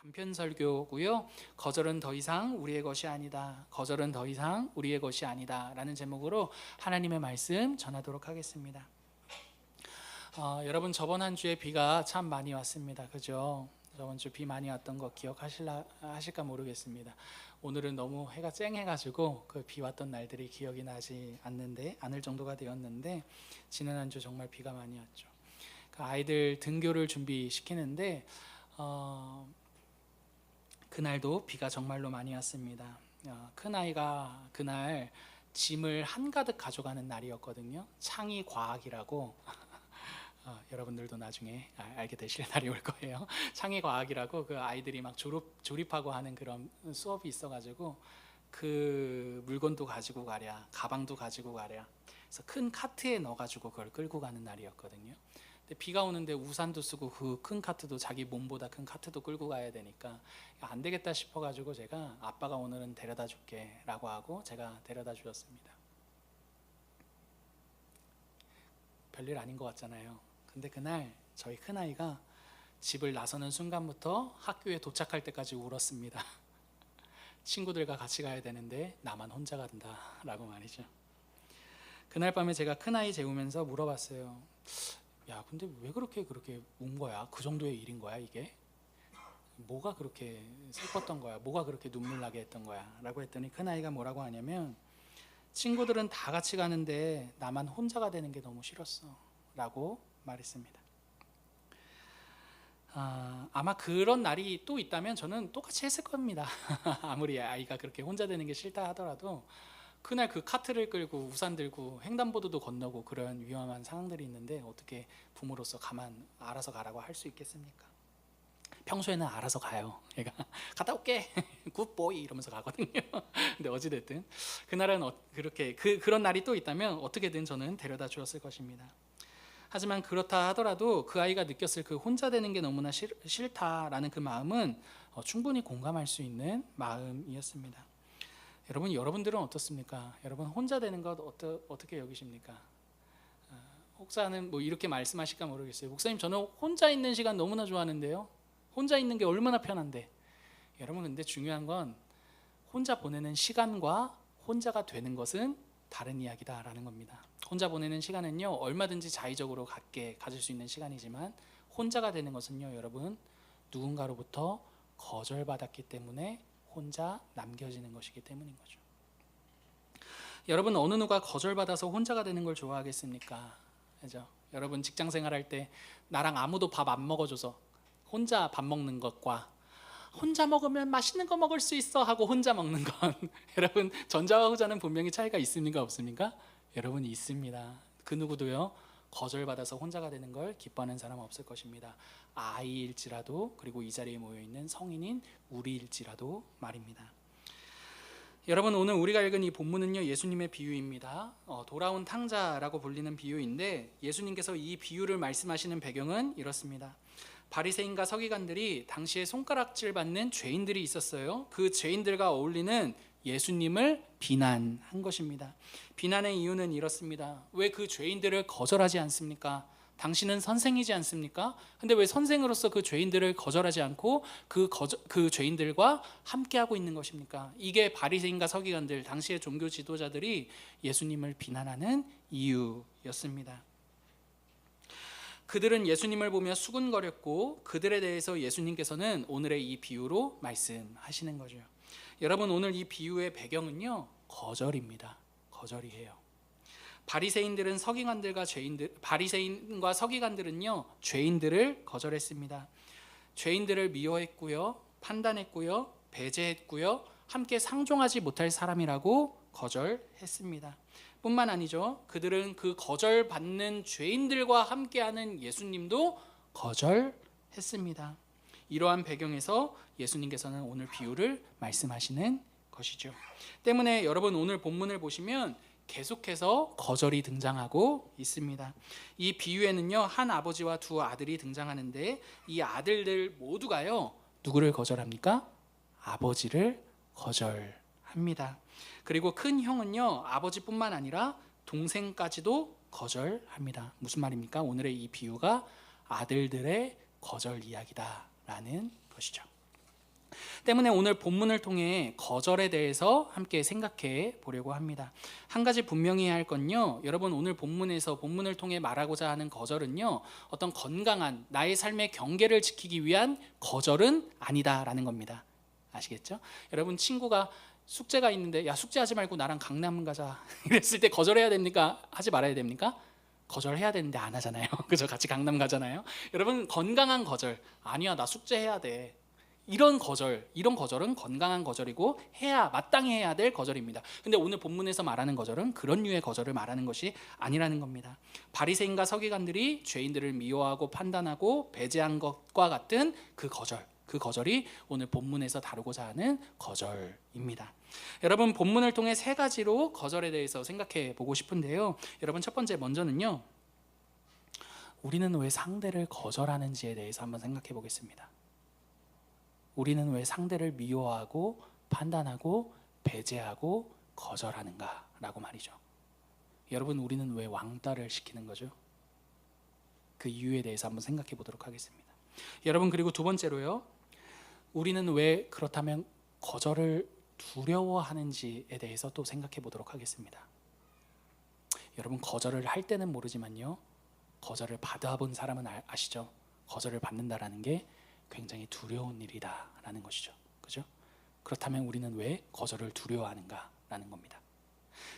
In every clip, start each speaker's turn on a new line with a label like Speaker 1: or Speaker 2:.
Speaker 1: 단편 설교고요. 거절은 더 이상 우리의 것이 아니다. 거절은 더 이상 우리의 것이 아니다. 라는 제목으로 하나님의 말씀 전하도록 하겠습니다. 여러분 저번 한 주에 비가 참 많이 왔습니다. 그죠? 저번 주 비 많이 왔던 거 기억하실까 모르겠습니다. 오늘은 너무 해가 쨍해가지고 그 비 왔던 날들이 기억이 나지 않을 정도가 되었는데 지난 한 주 정말 비가 많이 왔죠. 그 아이들 등교를 준비시키는데 그날도 비가 정말로 많이 왔습니다. 큰아이가 그날 짐을 한가득 가져가는 날이었거든요. 창의 과학이라고 여러분들도 나중에 알게 되실 날이 올 거예요. 창의 과학이라고 그 아이들이 막 조립하고 하는 그런 수업이 있어가지고 그 물건도 가지고 가랴, 가방도 가지고 가랴. 그래서 큰 카트에 넣어가지고 그걸 끌고 가는 날이었거든요. 근데 비가 오는데 우산도 쓰고 그 큰 카트도 자기 몸보다 큰 카트도 끌고 가야 되니까 안 되겠다 싶어가지고 제가 아빠가 오늘은 데려다 줄게 라고 하고 제가 데려다 주었습니다. 별일 아닌 것 같잖아요. 근데 그날 저희 큰아이가 집을 나서는 순간부터 학교에 도착할 때까지 울었습니다. 친구들과 같이 가야 되는데 나만 혼자 간다 라고 말이죠. 그날 밤에 제가 큰아이 재우면서 물어봤어요. 야, 근데 왜 그렇게 운 거야? 그 정도의 일인 거야 이게? 뭐가 그렇게 슬펐던 거야? 뭐가 그렇게 눈물 나게 했던 거야? 라고 했더니 큰아이가 뭐라고 하냐면 친구들은 다 같이 가는데 나만 혼자가 되는 게 너무 싫었어 라고 말했습니다. 아마 그런 날이 또 있다면 저는 똑같이 했을 겁니다. 아무리 아이가 그렇게 혼자 되는 게 싫다 하더라도 그날 그 카트를 끌고 우산 들고 횡단보도도 건너고 그런 위험한 상황들이 있는데 어떻게 부모로서 알아서 가라고 할 수 있겠습니까? 평소에는 알아서 가요. 얘가 갔다 올게 굿보이 이러면서 가거든요. 근데 어찌됐든 그날은 그렇게 그런 날이 또 있다면 어떻게든 저는 데려다 주었을 것입니다. 하지만 그렇다 하더라도 그 아이가 느꼈을 그 혼자 되는 게 너무나 싫다라는 그 마음은 충분히 공감할 수 있는 마음이었습니다. 여러분들은 어떻습니까? 여러분 혼자 되는 것 어떻게 여기십니까? 혹자는 뭐 이렇게 말씀하실까 모르겠어요. 목사님 저는 혼자 있는 시간 너무나 좋아하는데요. 혼자 있는 게 얼마나 편한데. 여러분 근데 중요한 건 혼자 보내는 시간과 혼자가 되는 것은 다른 이야기다라는 겁니다. 혼자 보내는 시간은요 얼마든지 자의적으로 가질 수 있는 시간이지만 혼자가 되는 것은요 여러분 누군가로부터 거절받았기 때문에 혼자 남겨지는 것이기 때문인 거죠. 여러분 어느 누가 거절받아서 혼자가 되는 걸 좋아하겠습니까? 그죠? 여러분 직장 생활할 때 나랑 아무도 밥 안 먹어줘서 혼자 밥 먹는 것과 혼자 먹으면 맛있는 거 먹을 수 있어 하고 혼자 먹는 건 여러분 전자와 후자는 분명히 차이가 있습니까 없습니까? 여러분 있습니다. 그 누구도요 거절받아서 혼자가 되는 걸 기뻐하는 사람 없을 것입니다. 아이일지라도 그리고 이 자리에 모여있는 성인인 우리일지라도 말입니다. 여러분 오늘 우리가 읽은 이 본문은요 예수님의 비유입니다. 돌아온 탕자라고 불리는 비유인데 예수님께서 이 비유를 말씀하시는 배경은 이렇습니다. 바리새인과 서기관들이 당시에 손가락질 받는 죄인들이 있었어요. 그 죄인들과 어울리는 예수님을 비난한 것입니다. 비난의 이유는 이렇습니다. 왜 그 죄인들을 거절하지 않습니까? 당신은 선생이지 않습니까? 근데 왜 선생으로서 그 죄인들을 거절하지 않고 그 죄인들과 함께하고 있는 것입니까? 이게 바리새인과 서기관들, 당시의 종교 지도자들이 예수님을 비난하는 이유였습니다. 그들은 예수님을 보며 수군거렸고 그들에 대해서 예수님께서는 오늘의 이 비유로 말씀하시는 거죠. 여러분 오늘 이 비유의 배경은요 거절입니다. 거절이에요. 바리새인과 서기관들은요 죄인들을 거절했습니다. 죄인들을 미워했고요, 판단했고요, 배제했고요, 함께 상종하지 못할 사람이라고 거절했습니다. 뿐만 아니죠. 그들은 그 거절받는 죄인들과 함께하는 예수님도 거절했습니다. 이러한 배경에서 예수님께서는 오늘 비유를 말씀하시는 것이죠. 때문에 여러분 오늘 본문을 보시면 계속해서 거절이 등장하고 있습니다. 이 비유에는요 한 아버지와 두 아들이 등장하는데 이 아들들 모두가요 누구를 거절합니까? 아버지를 거절합니다. 그리고 큰 형은요 아버지뿐만 아니라 동생까지도 거절합니다. 무슨 말입니까? 오늘의 이 비유가 아들들의 거절 이야기다라는 것이죠. 때문에 오늘 본문을 통해 거절에 대해서 함께 생각해 보려고 합니다. 한 가지 분명히 해야 할 건요, 여러분 오늘 본문에서 본문을 통해 말하고자 하는 거절은요, 어떤 건강한 나의 삶의 경계를 지키기 위한 거절은 아니다라는 겁니다. 아시겠죠? 여러분 친구가 숙제가 있는데 야 숙제하지 말고 나랑 강남 가자 이랬을 때 거절해야 됩니까? 하지 말아야 됩니까? 거절해야 되는데 안 하잖아요. 그죠? 같이 강남 가잖아요. 여러분 건강한 거절, 아니야 나 숙제해야 돼, 이런 거절은 건강한 거절이고 마땅히 해야 될 거절입니다. 근데 오늘 본문에서 말하는 거절은 그런 류의 거절을 말하는 것이 아니라는 겁니다. 바리새인과 서기관들이 죄인들을 미워하고 판단하고 배제한 것과 같은 그 거절이 오늘 본문에서 다루고자 하는 거절입니다. 여러분 본문을 통해 세 가지로 거절에 대해서 생각해 보고 싶은데요, 여러분 첫 번째 먼저는요, 우리는 왜 상대를 거절하는지에 대해서 한번 생각해 보겠습니다. 우리는 왜 상대를 미워하고 판단하고 배제하고 거절하는가 라고 말이죠. 여러분 우리는 왜 왕따를 시키는 거죠? 그 이유에 대해서 한번 생각해 보도록 하겠습니다. 여러분 그리고 두 번째로요, 우리는 왜 그렇다면 거절을 두려워하는지에 대해서 또 생각해 보도록 하겠습니다. 여러분 거절을 할 때는 모르지만요, 거절을 받아본 사람은 아시죠? 거절을 받는다라는 게 굉장히 두려운 일이다라는 것이죠. 그죠? 그렇다면 우리는 왜 거절을 두려워하는가라는 겁니다.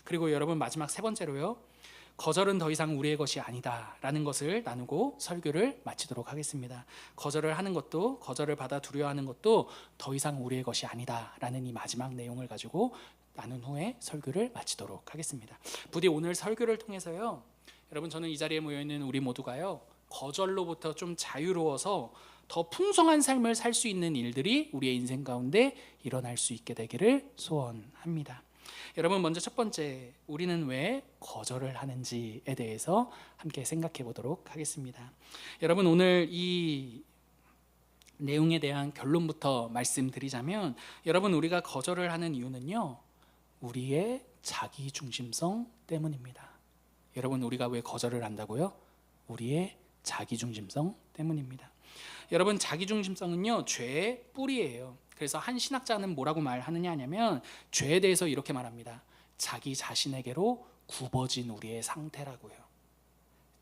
Speaker 1: 그리고 여러분 마지막 세 번째로요, 거절은 더 이상 우리의 것이 아니다라는 것을 나누고 설교를 마치도록 하겠습니다. 거절을 하는 것도, 거절을 받아 두려워하는 것도 더 이상 우리의 것이 아니다라는 이 마지막 내용을 가지고 나눈 후에 설교를 마치도록 하겠습니다. 부디 오늘 설교를 통해서요, 여러분 저는 이 자리에 모여있는 우리 모두가요, 거절로부터 좀 자유로워서 더 풍성한 삶을 살 수 있는 일들이 우리의 인생 가운데 일어날 수 있게 되기를 소원합니다. 여러분 먼저 첫 번째, 우리는 왜 거절을 하는지에 대해서 함께 생각해 보도록 하겠습니다. 여러분 오늘 이 내용에 대한 결론부터 말씀드리자면, 여러분 우리가 거절을 하는 이유는요, 우리의 자기중심성 때문입니다. 여러분 우리가 왜 거절을 한다고요? 우리의 자기중심성 때문입니다. 여러분 자기중심성은요, 죄의 뿌리예요. 그래서 한 신학자는 뭐라고 말하느냐 하냐면, 죄에 대해서 이렇게 말합니다. 자기 자신에게로 굽어진 우리의 상태라고요.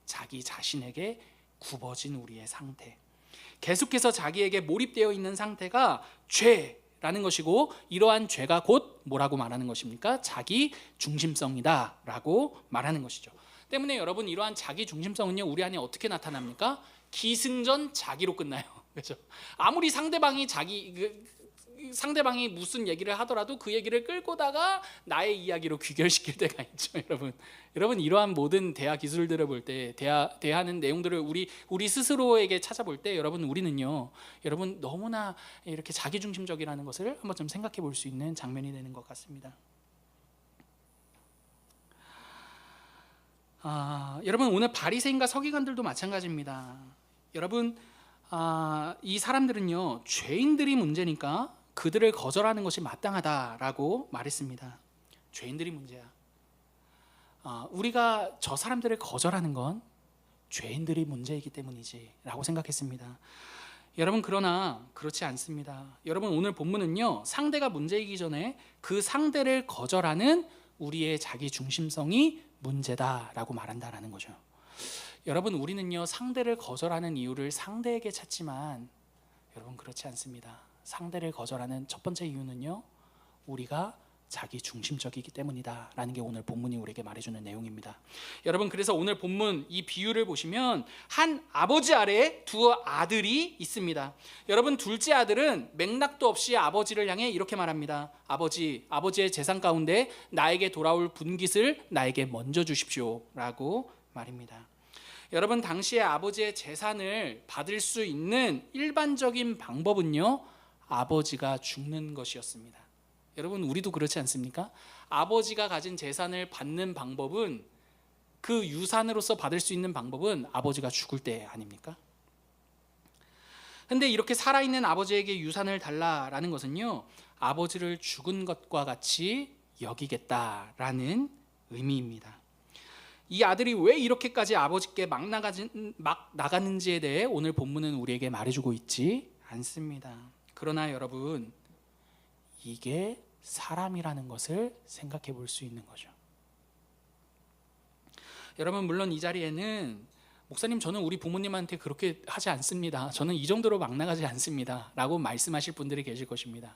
Speaker 1: 자기 자신에게 굽어진 우리의 상태, 계속해서 자기에게 몰입되어 있는 상태가 죄라는 것이고, 이러한 죄가 곧 뭐라고 말하는 것입니까? 자기 중심성이다 라고 말하는 것이죠. 때문에 여러분 이러한 자기 중심성은요, 우리 안에 어떻게 나타납니까? 기승전 자기로 끝나요. 그렇죠? 아무리 상대방이 무슨 얘기를 하더라도 그 얘기를 끌고다가 나의 이야기로 귀결시킬 때가 있죠. 여러분 이러한 모든 대화 기술들을 볼 때, 대하는 내용들을 우리 스스로에게 찾아볼 때, 우리는요, 여러분 너무나 이렇게 자기중심적이라는 것을 한번 좀 생각해 볼 수 있는 장면이 되는 것 같습니다. 여러분 오늘 바리새인과 서기관들도 마찬가지입니다. 여러분 이 사람들은요, 죄인들이 문제니까 그들을 거절하는 것이 마땅하다라고 말했습니다. 죄인들이 문제야. 우리가 저 사람들을 거절하는 건 죄인들이 문제이기 때문이지 라고 생각했습니다. 여러분 그러나 그렇지 않습니다. 여러분 오늘 본문은요, 상대가 문제이기 전에 그 상대를 거절하는 우리의 자기중심성이 문제다라고 말한다라는 거죠. 여러분 우리는요, 상대를 거절하는 이유를 상대에게 찾지만 여러분 그렇지 않습니다. 상대를 거절하는 첫 번째 이유는요, 우리가 자기중심적이기 때문이다 라는 게 오늘 본문이 우리에게 말해주는 내용입니다. 여러분 그래서 오늘 본문 이 비유를 보시면 한 아버지 아래에 두 아들이 있습니다. 여러분 둘째 아들은 맥락도 없이 아버지를 향해 이렇게 말합니다. 아버지의 재산 가운데 나에게 돌아올 분깃을 나에게 먼저 주십시오 라고 말입니다. 여러분 당시에 아버지의 재산을 받을 수 있는 일반적인 방법은요, 아버지가 죽는 것이었습니다. 여러분 우리도 그렇지 않습니까? 아버지가 가진 재산을 받는 방법은, 그 유산으로서 받을 수 있는 방법은 아버지가 죽을 때 아닙니까? 근데 이렇게 살아있는 아버지에게 유산을 달라라는 것은요, 아버지를 죽은 것과 같이 여기겠다라는 의미입니다. 이 아들이 왜 이렇게까지 아버지께 막 나가는지에 대해 오늘 본문은 우리에게 말해주고 있지 않습니다. 그러나 여러분 이게 사람이라는 것을 생각해 볼 수 있는 거죠. 여러분, 물론 이 자리에는 목사님, 저는 우리 부모님한테 그렇게 하지 않습니다, 저는 이 정도로 막 나가지 않습니다 라고 말씀하실 분들이 계실 것입니다.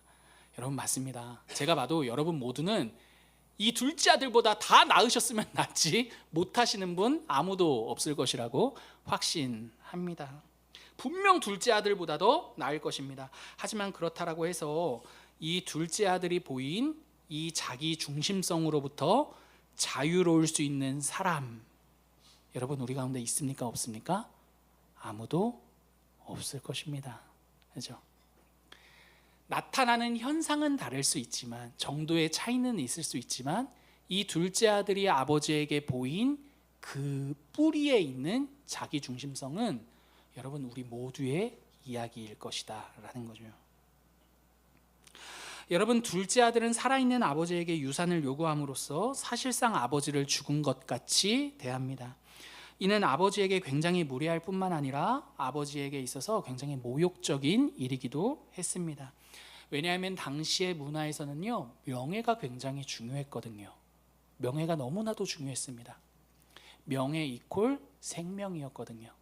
Speaker 1: 여러분, 맞습니다. 제가 봐도 여러분 모두는 이 둘째 아들보다 다 낳으셨으면 낫지 못하시는 분 아무도 없을 것이라고 확신합니다. 분명 둘째 아들보다도 나을 것입니다. 하지만 그렇다라고 해서 이 둘째 아들이 보인 이 자기 중심성으로부터 자유로울 수 있는 사람, 여러분 우리 가운데 있습니까? 없습니까? 아무도 없을 것입니다. 그렇죠? 나타나는 현상은 다를 수 있지만, 정도의 차이는 있을 수 있지만, 이 둘째 아들이 아버지에게 보인 그 뿌리에 있는 자기 중심성은 여러분 우리 모두의 이야기일 것이다 라는 거죠. 여러분, 둘째 아들은 살아있는 아버지에게 유산을 요구함으로써 사실상 아버지를 죽은 것 같이 대합니다. 이는 아버지에게 굉장히 무례할 뿐만 아니라 아버지에게 있어서 굉장히 모욕적인 일이기도 했습니다. 왜냐하면 당시의 문화에서는요, 명예가 굉장히 중요했거든요. 명예가 너무나도 중요했습니다. 명예 이퀄 생명이었거든요.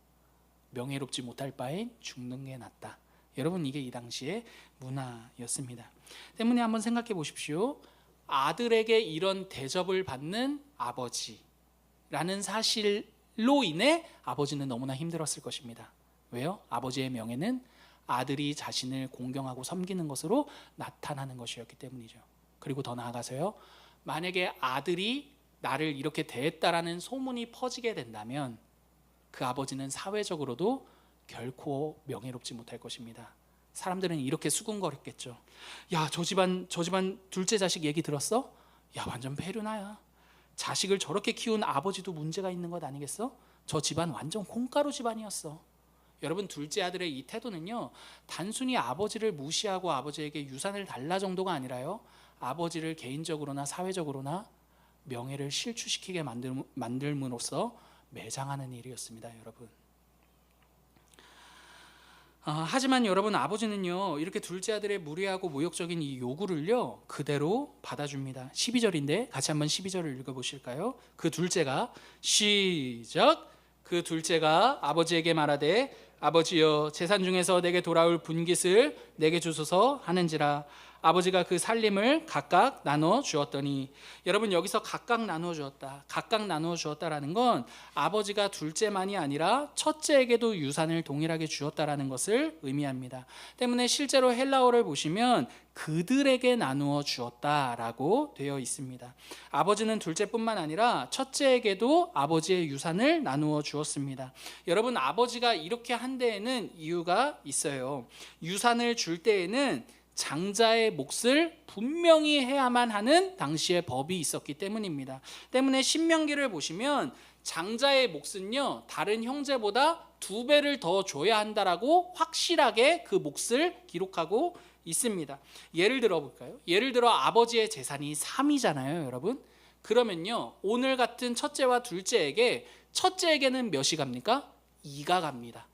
Speaker 1: 명예롭지 못할 바엔 죽는 게 낫다. 여러분, 이게 이 당시의 문화였습니다. 때문에 한번 생각해 보십시오. 아들에게 이런 대접을 받는 아버지라는 사실로 인해 아버지는 너무나 힘들었을 것입니다. 왜요? 아버지의 명예는 아들이 자신을 공경하고 섬기는 것으로 나타나는 것이었기 때문이죠. 그리고 더 나아가서요, 만약에 아들이 나를 이렇게 대했다라는 소문이 퍼지게 된다면 그 아버지는 사회적으로도 결코 명예롭지 못할 것입니다. 사람들은 이렇게 수군거렸겠죠. 야, 저 집안 둘째 자식 얘기 들었어? 야, 완전 페류나야. 자식을 저렇게 키운 아버지도 문제가 있는 것 아니겠어? 저 집안 완전 콩가루 집안이었어. 여러분, 둘째 아들의 이 태도는요, 단순히 아버지를 무시하고 아버지에게 유산을 달라 정도가 아니라요, 아버지를 개인적으로나 사회적으로나 명예를 실추시키게 만들므로써 매장하는 일이었습니다. 여러분. 하지만 여러분, 아버지는요, 이렇게 둘째 아들의 무례하고 모욕적인 이 요구를요 그대로 받아줍니다. 12절인데 같이 한번 12절을 읽어보실까요? 그 둘째가, 시작. 그 둘째가 아버지에게 말하되, 아버지여, 재산 중에서 내게 돌아올 분깃을 내게 주소서 하는지라. 아버지가 그 살림을 각각 나눠 주었더니, 여러분, 여기서 각각 나눠 주었다, 각각 나눠 주었다라는 건 아버지가 둘째만이 아니라 첫째에게도 유산을 동일하게 주었다라는 것을 의미합니다. 때문에 실제로 헬라어를 보시면 그들에게 나누어 주었다라고 되어 있습니다. 아버지는 둘째뿐만 아니라 첫째에게도 아버지의 유산을 나누어 주었습니다. 여러분, 아버지가 이렇게 한 데에는 이유가 있어요. 유산을 줄 때에는 장자의 몫을 분명히 해야만 하는 당시의 법이 있었기 때문입니다. 때문에 신명기를 보시면 장자의 몫은요, 다른 형제보다 2배를 더 줘야 한다라고 확실하게 그 몫을 기록하고 있습니다. 예를 들어 볼까요? 예를 들어 아버지의 재산이 3이잖아요, 여러분. 그러면요, 오늘 같은 첫째와 둘째에게, 첫째에게는 몇이 갑니까? 2가 갑니다.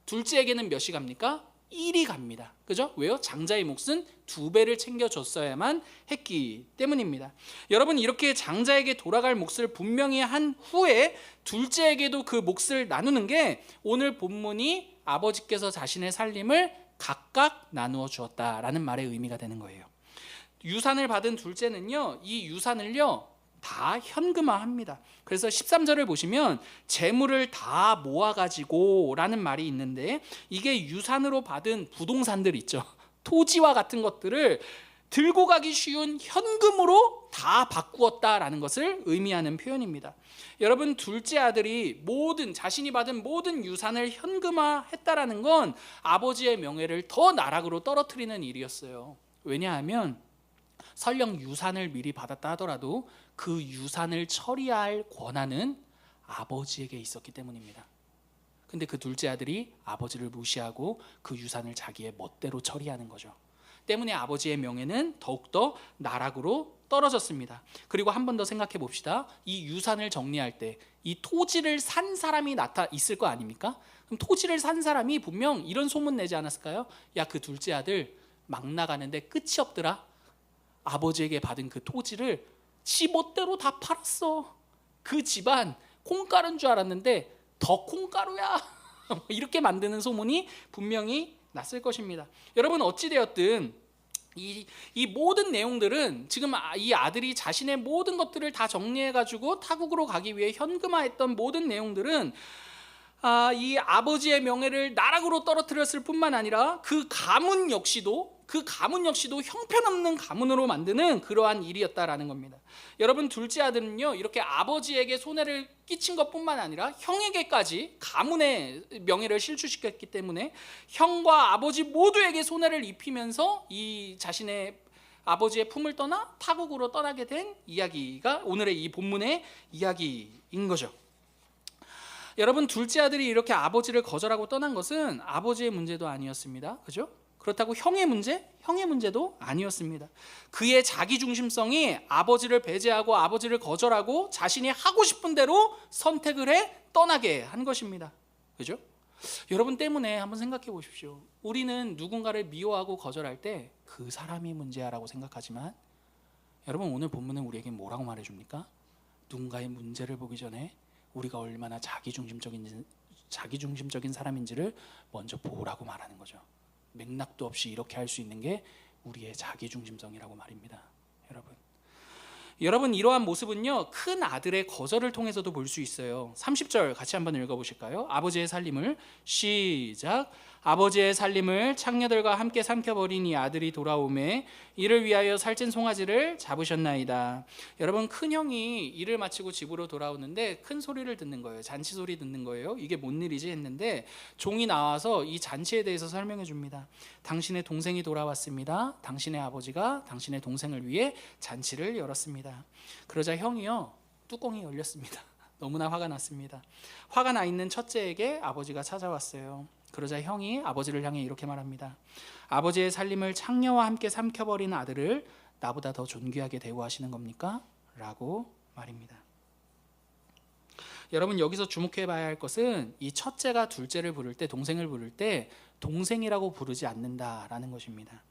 Speaker 1: 둘째에게는 몇이 갑니까? 1이 갑니다. 그죠? 왜요? 장자의 몫은 2배를 챙겨줬어야만 했기 때문입니다. 여러분, 이렇게 장자에게 돌아갈 몫을 분명히 한 후에 둘째에게도 그 몫을 나누는 게 오늘 본문이 아버지께서 자신의 살림을 각각 나누어 주었다라는 말의 의미가 되는 거예요. 유산을 받은 둘째는요, 이 유산을요 다 현금화합니다. 그래서 13절을 보시면 재물을 다 모아가지고 라는 말이 있는데, 이게 유산으로 받은 부동산들 있죠, 토지와 같은 것들을 들고 가기 쉬운 현금으로 다 바꾸었다라는 것을 의미하는 표현입니다. 여러분, 둘째 아들이 자신이 받은 모든 유산을 현금화했다라는 건 아버지의 명예를 더 나락으로 떨어뜨리는 일이었어요. 왜냐하면 설령 유산을 미리 받았다 하더라도 그 유산을 처리할 권한은 아버지에게 있었기 때문입니다. 근데 그 둘째 아들이 아버지를 무시하고 그 유산을 자기의 멋대로 처리하는 거죠. 때문에 아버지의 명예는 더욱더 나락으로 떨어졌습니다. 그리고 한 번 더 생각해 봅시다. 이 유산을 정리할 때 이 토지를 산 사람이 있을 거 아닙니까? 그럼 토지를 산 사람이 분명 이런 소문 내지 않았을까요? 야, 그 둘째 아들 막 나가는데 끝이 없더라. 아버지에게 받은 그 토지를 지멋대로 다 팔았어. 그 집안 콩가루인 줄 알았는데 더 콩가루야. 이렇게 만드는 소문이 분명히 났을 것입니다. 여러분 어찌되었든 이 모든 내용들은 지금 이 아들이 자신의 모든 것들을 다 정리해가지고 타국으로 가기 위해 현금화했던 모든 내용들은 이 아버지의 명예를 나락으로 떨어뜨렸을 뿐만 아니라 그 가문 역시도 형편없는 가문으로 만드는 그러한 일이었다라는 겁니다. 여러분 둘째 아들은요 이렇게 아버지에게 손해를 끼친 것뿐만 아니라 형에게까지 가문의 명예를 실추시켰기 때문에 형과 아버지 모두에게 손해를 입히면서 이 자신의 아버지의 품을 떠나 타국으로 떠나게 된 이야기가 오늘의 이 본문의 이야기인 거죠. 여러분 둘째 아들이 이렇게 아버지를 거절하고 떠난 것은 아버지의 문제도 아니었습니다. 그죠? 그렇다고 형의 문제도 아니었습니다. 그의 자기중심성이 아버지를 배제하고 아버지를 거절하고 자신이 하고 싶은 대로 선택을 해 떠나게 한 것입니다. 그죠? 여러분 때문에 한번 생각해 보십시오. 우리는 누군가를 미워하고 거절할 때 그 사람이 문제야라고 생각하지만 여러분 오늘 본문은 우리에게 뭐라고 말해줍니까? 누군가의 문제를 보기 전에 우리가 얼마나 자기중심적인 사람인지를 먼저 보라고 말하는 거죠. 맥락도 없이 이렇게 할 수 있는 게 우리의 자기중심성이라고 말입니다. 여러분 이러한 모습은요 큰 아들의 거절을 통해서도 볼 수 있어요. 30절 같이 한번 읽어보실까요? 아버지의 살림을 시작. 아버지의 살림을 창녀들과 함께 삼켜버린 이 아들이 돌아오매 이를 위하여 살찐 송아지를 잡으셨나이다. 여러분 큰형이 일을 마치고 집으로 돌아오는데 큰 소리를 듣는 거예요. 잔치 소리 듣는 거예요. 이게 뭔 일이지 했는데 종이 나와서 이 잔치에 대해서 설명해 줍니다. 당신의 동생이 돌아왔습니다. 당신의 아버지가 당신의 동생을 위해 잔치를 열었습니다. 그러자 형이요 뚜껑이 열렸습니다. 너무나 화가 났습니다. 화가 나 있는 첫째에게 아버지가 찾아왔어요. 그러자 형이 아버지를 향해 이렇게 말합니다. 아버지의 살림을 창녀와 함께 삼켜버린 아들을 나보다 더 존귀하게 대우하시는 겁니까? 라고 말입니다. 여러분 여기서 주목해 봐야 할 것은 이 첫째가 둘째를 부를 때 동생을 부를 때 동생이라고 부르지 않는다라는 것입니다.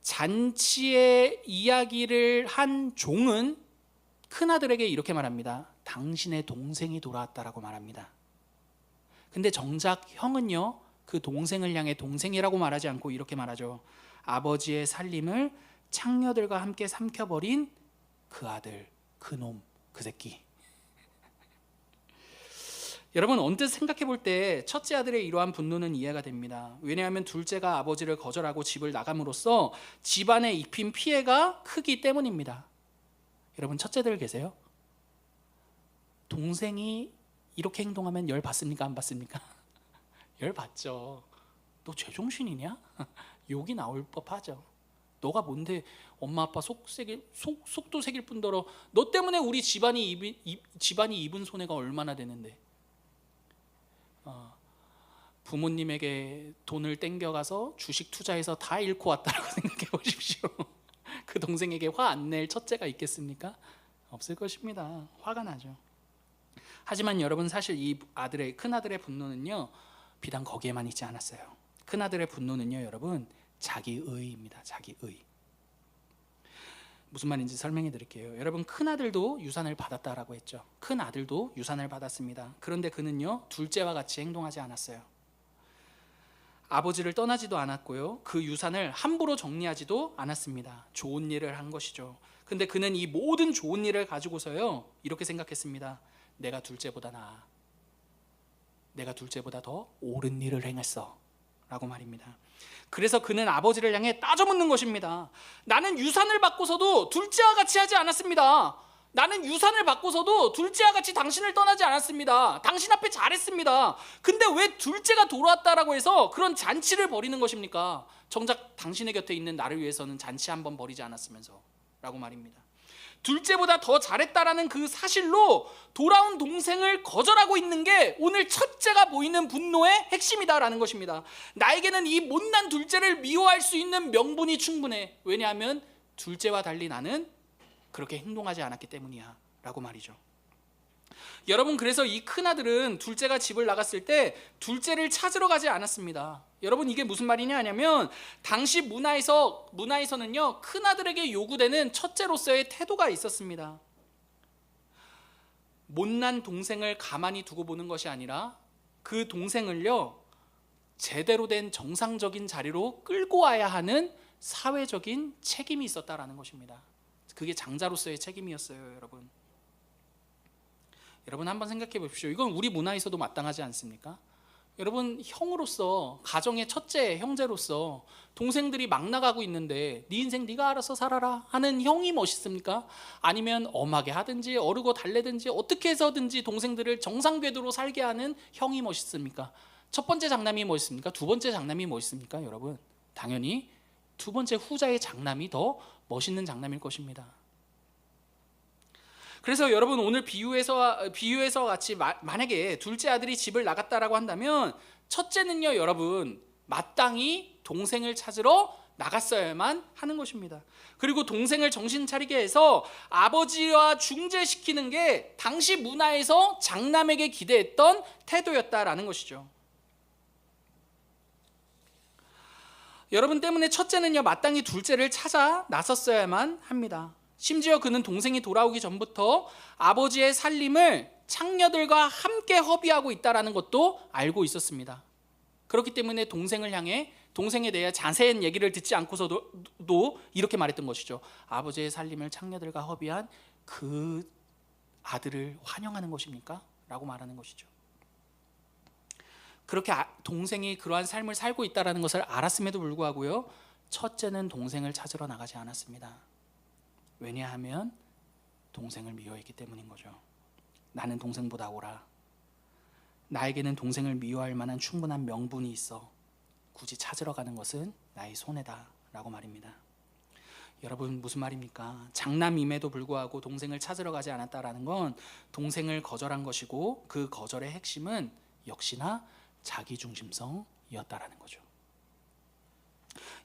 Speaker 1: 잔치의 이야기를 한 종은 큰아들에게 이렇게 말합니다. 당신의 동생이 돌아왔다라고 말합니다. 근데 정작 형은요 그 동생을 향해 동생이라고 말하지 않고 이렇게 말하죠. 아버지의 살림을 창녀들과 함께 삼켜버린 그 아들, 그 놈, 그 새끼. 여러분 언뜻 생각해 볼 때 첫째 아들의 이러한 분노는 이해가 됩니다. 왜냐하면 둘째가 아버지를 거절하고 집을 나감으로써 집안에 입힌 피해가 크기 때문입니다. 여러분 첫째들 계세요? 동생이 이렇게 행동하면 열 받습니까? 안 받습니까? 열 받죠. 너 제정신이냐? 욕이 나올 법하죠. 너가 뭔데 엄마 아빠 속도 새길 뿐더러 너 때문에 우리 집안이 입은 손해가 얼마나 되는데 부모님에게 돈을 땡겨가서 주식 투자해서 다 잃고 왔다라고 생각해 보십시오. 그 동생에게 화 안 낼 첫째가 있겠습니까? 없을 것입니다. 화가 나죠. 하지만 여러분 사실 이 큰아들의 분노는요 비단 거기에만 있지 않았어요. 큰아들의 분노는요 여러분 자기의입니다. 자기의. 무슨 말인지 설명해 드릴게요. 여러분 큰아들도 유산을 받았다라고 했죠. 큰아들도 유산을 받았습니다. 그런데 그는요 둘째와 같이 행동하지 않았어요. 아버지를 떠나지도 않았고요 그 유산을 함부로 정리하지도 않았습니다. 좋은 일을 한 것이죠. 근데 그는 이 모든 좋은 일을 가지고서요 이렇게 생각했습니다. 내가 둘째보다 나아. 내가 둘째보다 더 옳은 일을 행했어 라고 말입니다. 그래서 그는 아버지를 향해 따져묻는 것입니다. 나는 유산을 받고서도 둘째와 같이 하지 않았습니다. 나는 유산을 받고서도 둘째와 같이 당신을 떠나지 않았습니다. 당신 앞에 잘했습니다. 근데 왜 둘째가 돌아왔다라고 해서 그런 잔치를 벌이는 것입니까? 정작 당신의 곁에 있는 나를 위해서는 잔치 한번 벌이지 않았으면서 라고 말입니다. 둘째보다 더 잘했다라는 그 사실로 돌아온 동생을 거절하고 있는 게 오늘 첫째가 보이는 분노의 핵심이다라는 것입니다. 나에게는 이 못난 둘째를 미워할 수 있는 명분이 충분해. 왜냐하면 둘째와 달리 나는 그렇게 행동하지 않았기 때문이야 라고 말이죠. 여러분 그래서 이 큰아들은 둘째가 집을 나갔을 때 둘째를 찾으러 가지 않았습니다. 여러분 이게 무슨 말이냐 하냐면 당시 문화에서는요 큰아들에게 요구되는 첫째로서의 태도가 있었습니다. 못난 동생을 가만히 두고 보는 것이 아니라 그 동생을요 제대로 된 정상적인 자리로 끌고 와야 하는 사회적인 책임이 있었다라는 것입니다. 그게 장자로서의 책임이었어요. 여러분 한번 생각해 보십시오. 이건 우리 문화에서도 마땅하지 않습니까? 여러분 형으로서, 가정의 첫째 형제로서 동생들이 막 나가고 있는데 네 인생 네가 알아서 살아라 하는 형이 멋있습니까? 아니면 엄하게 하든지 어르고 달래든지 어떻게 해서든지 동생들을 정상궤도로 살게 하는 형이 멋있습니까? 첫 번째 장남이 멋있습니까? 두 번째 장남이 멋있습니까? 여러분 당연히 두 번째 후자의 장남이 더 멋있는 장남일 것입니다. 그래서 여러분 오늘 비유에서 같이 만약에 둘째 아들이 집을 나갔다라고 한다면 첫째는요 여러분 마땅히 동생을 찾으러 나갔어야만 하는 것입니다. 그리고 동생을 정신 차리게 해서 아버지와 중재시키는 게 당시 문화에서 장남에게 기대했던 태도였다라는 것이죠. 여러분 때문에 첫째는요 마땅히 둘째를 찾아 나섰어야만 합니다. 심지어 그는 동생이 돌아오기 전부터 아버지의 살림을 창녀들과 함께 허비하고 있다는 것도 알고 있었습니다. 그렇기 때문에 동생에 대해 자세한 얘기를 듣지 않고서도 이렇게 말했던 것이죠. 아버지의 살림을 창녀들과 허비한 그 아들을 환영하는 것입니까? 라고 말하는 것이죠. 그렇게 동생이 그러한 삶을 살고 있다는 것을 알았음에도 불구하고요 첫째는 동생을 찾으러 나가지 않았습니다. 왜냐하면 동생을 미워했기 때문인 거죠. 나는 동생보다 오라. 나에게는 동생을 미워할 만한 충분한 명분이 있어. 굳이 찾으러 가는 것은 나의 손해다 라고 말입니다. 여러분 무슨 말입니까? 장남임에도 불구하고 동생을 찾으러 가지 않았다라는 건 동생을 거절한 것이고 그 거절의 핵심은 역시나 자기중심성이었다라는 거죠.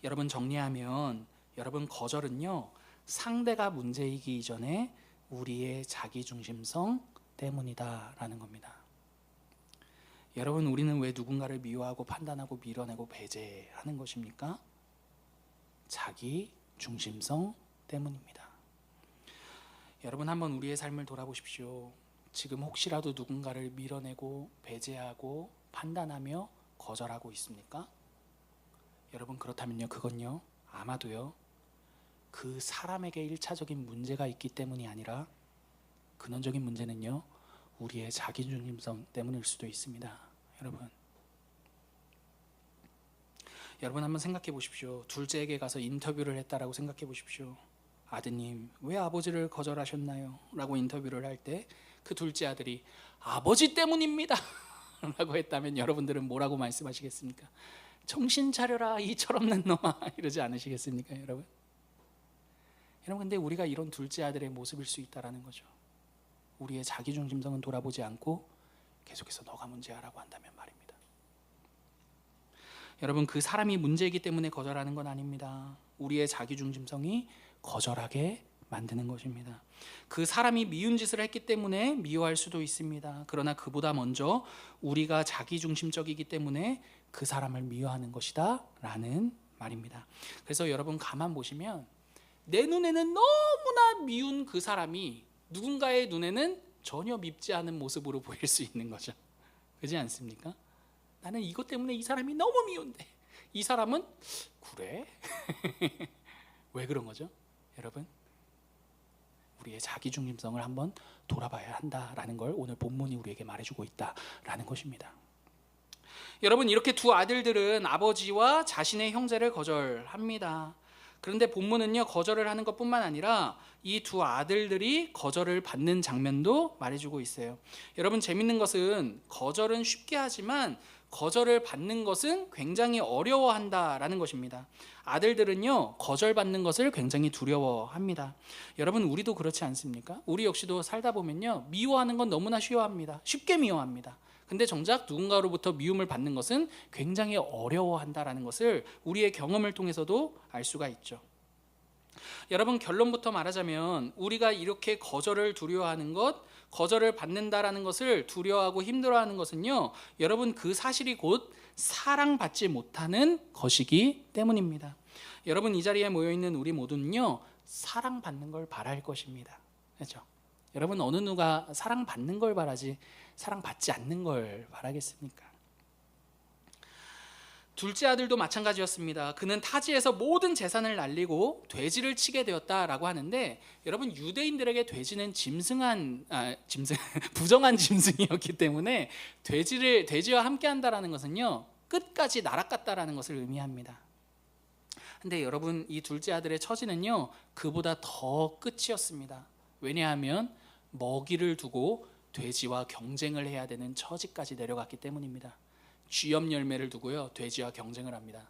Speaker 1: 여러분 정리하면 여러분 거절은요 상대가 문제이기 이전에 우리의 자기중심성 때문이다라는 겁니다. 여러분 우리는 왜 누군가를 미워하고 판단하고 밀어내고 배제하는 것입니까? 자기중심성 때문입니다. 여러분 한번 우리의 삶을 돌아보십시오. 지금 혹시라도 누군가를 밀어내고 배제하고 판단하며 거절하고 있습니까? 여러분 그렇다면요 그건요 아마도요 그 사람에게 1차적인 문제가 있기 때문이 아니라 근원적인 문제는요 우리의 자기중심성 때문일 수도 있습니다. 여러분 한번 생각해 보십시오. 둘째에게 가서 인터뷰를 했다라고 생각해 보십시오. 아드님 왜 아버지를 거절하셨나요? 라고 인터뷰를 할 때 그 둘째 아들이 아버지 때문입니다 라고 했다면 여러분들은 뭐라고 말씀하시겠습니까? 정신 차려라 이 철없는 놈아 이러지 않으시겠습니까? 여러분 근데 우리가 이런 둘째 아들의 모습일 수 있다는 거죠. 우리의 자기중심성은 돌아보지 않고 계속해서 너가 문제야라고 한다면 말입니다. 여러분 그 사람이 문제이기 때문에 거절하는 건 아닙니다. 우리의 자기중심성이 거절하게 만드는 것입니다. 그 사람이 미운 짓을 했기 때문에 미워할 수도 있습니다. 그러나 그보다 먼저 우리가 자기중심적이기 때문에 그 사람을 미워하는 것이다 라는 말입니다. 그래서 여러분 가만 보시면 내 눈에는 너무나 미운 그 사람이 누군가의 눈에는 전혀 밉지 않은 모습으로 보일 수 있는 거죠. 그렇지 않습니까? 나는 이것 때문에 이 사람이 너무 미운데 이 사람은 그래? 왜 그런 거죠? 여러분 우리의 자기중심성을 한번 돌아봐야 한다라는 걸 오늘 본문이 우리에게 말해주고 있다라는 것입니다. 여러분 이렇게 두 아들들은 아버지와 자신의 형제를 거절합니다. 그런데 본문은요 거절을 하는 것뿐만 아니라 이 두 아들들이 거절을 받는 장면도 말해주고 있어요. 여러분 재밌는 것은 거절은 쉽게 하지만 거절을 받는 것은 굉장히 어려워한다라는 것입니다. 아들들은요 거절받는 것을 굉장히 두려워합니다. 여러분 우리도 그렇지 않습니까? 우리 역시도 살다 보면요 미워하는 건 너무나 쉽게 미워합니다. 근데 정작 누군가로부터 미움을 받는 것은 굉장히 어려워한다라는 것을 우리의 경험을 통해서도 알 수가 있죠. 여러분 결론부터 말하자면 우리가 이렇게 거절을 두려워하는 것 거절을 받는다라는 것을 두려워하고 힘들어하는 것은요, 여러분 그 사실이 곧 사랑받지 못하는 것이기 때문입니다. 여러분 이 자리에 모여 있는 우리 모두는요, 사랑받는 걸 바랄 것입니다. 그렇죠? 여러분 어느 누가 사랑받는 걸 바라지 사랑받지 않는 걸 바라겠습니까? 둘째 아들도 마찬가지였습니다. 그는 타지에서 모든 재산을 날리고 돼지를 치게 되었다라고 하는데, 여러분 유대인들에게 돼지는 부정한 짐승이었기 때문에 돼지와 함께한다라는 것은요, 끝까지 나락갔다라는 것을 의미합니다. 근데 여러분 이 둘째 아들의 처지는요, 그보다 더 끝이었습니다. 왜냐하면 먹이를 두고 돼지와 경쟁을 해야 되는 처지까지 내려갔기 때문입니다. 쥐염 열매를 두고요, 돼지와 경쟁을 합니다.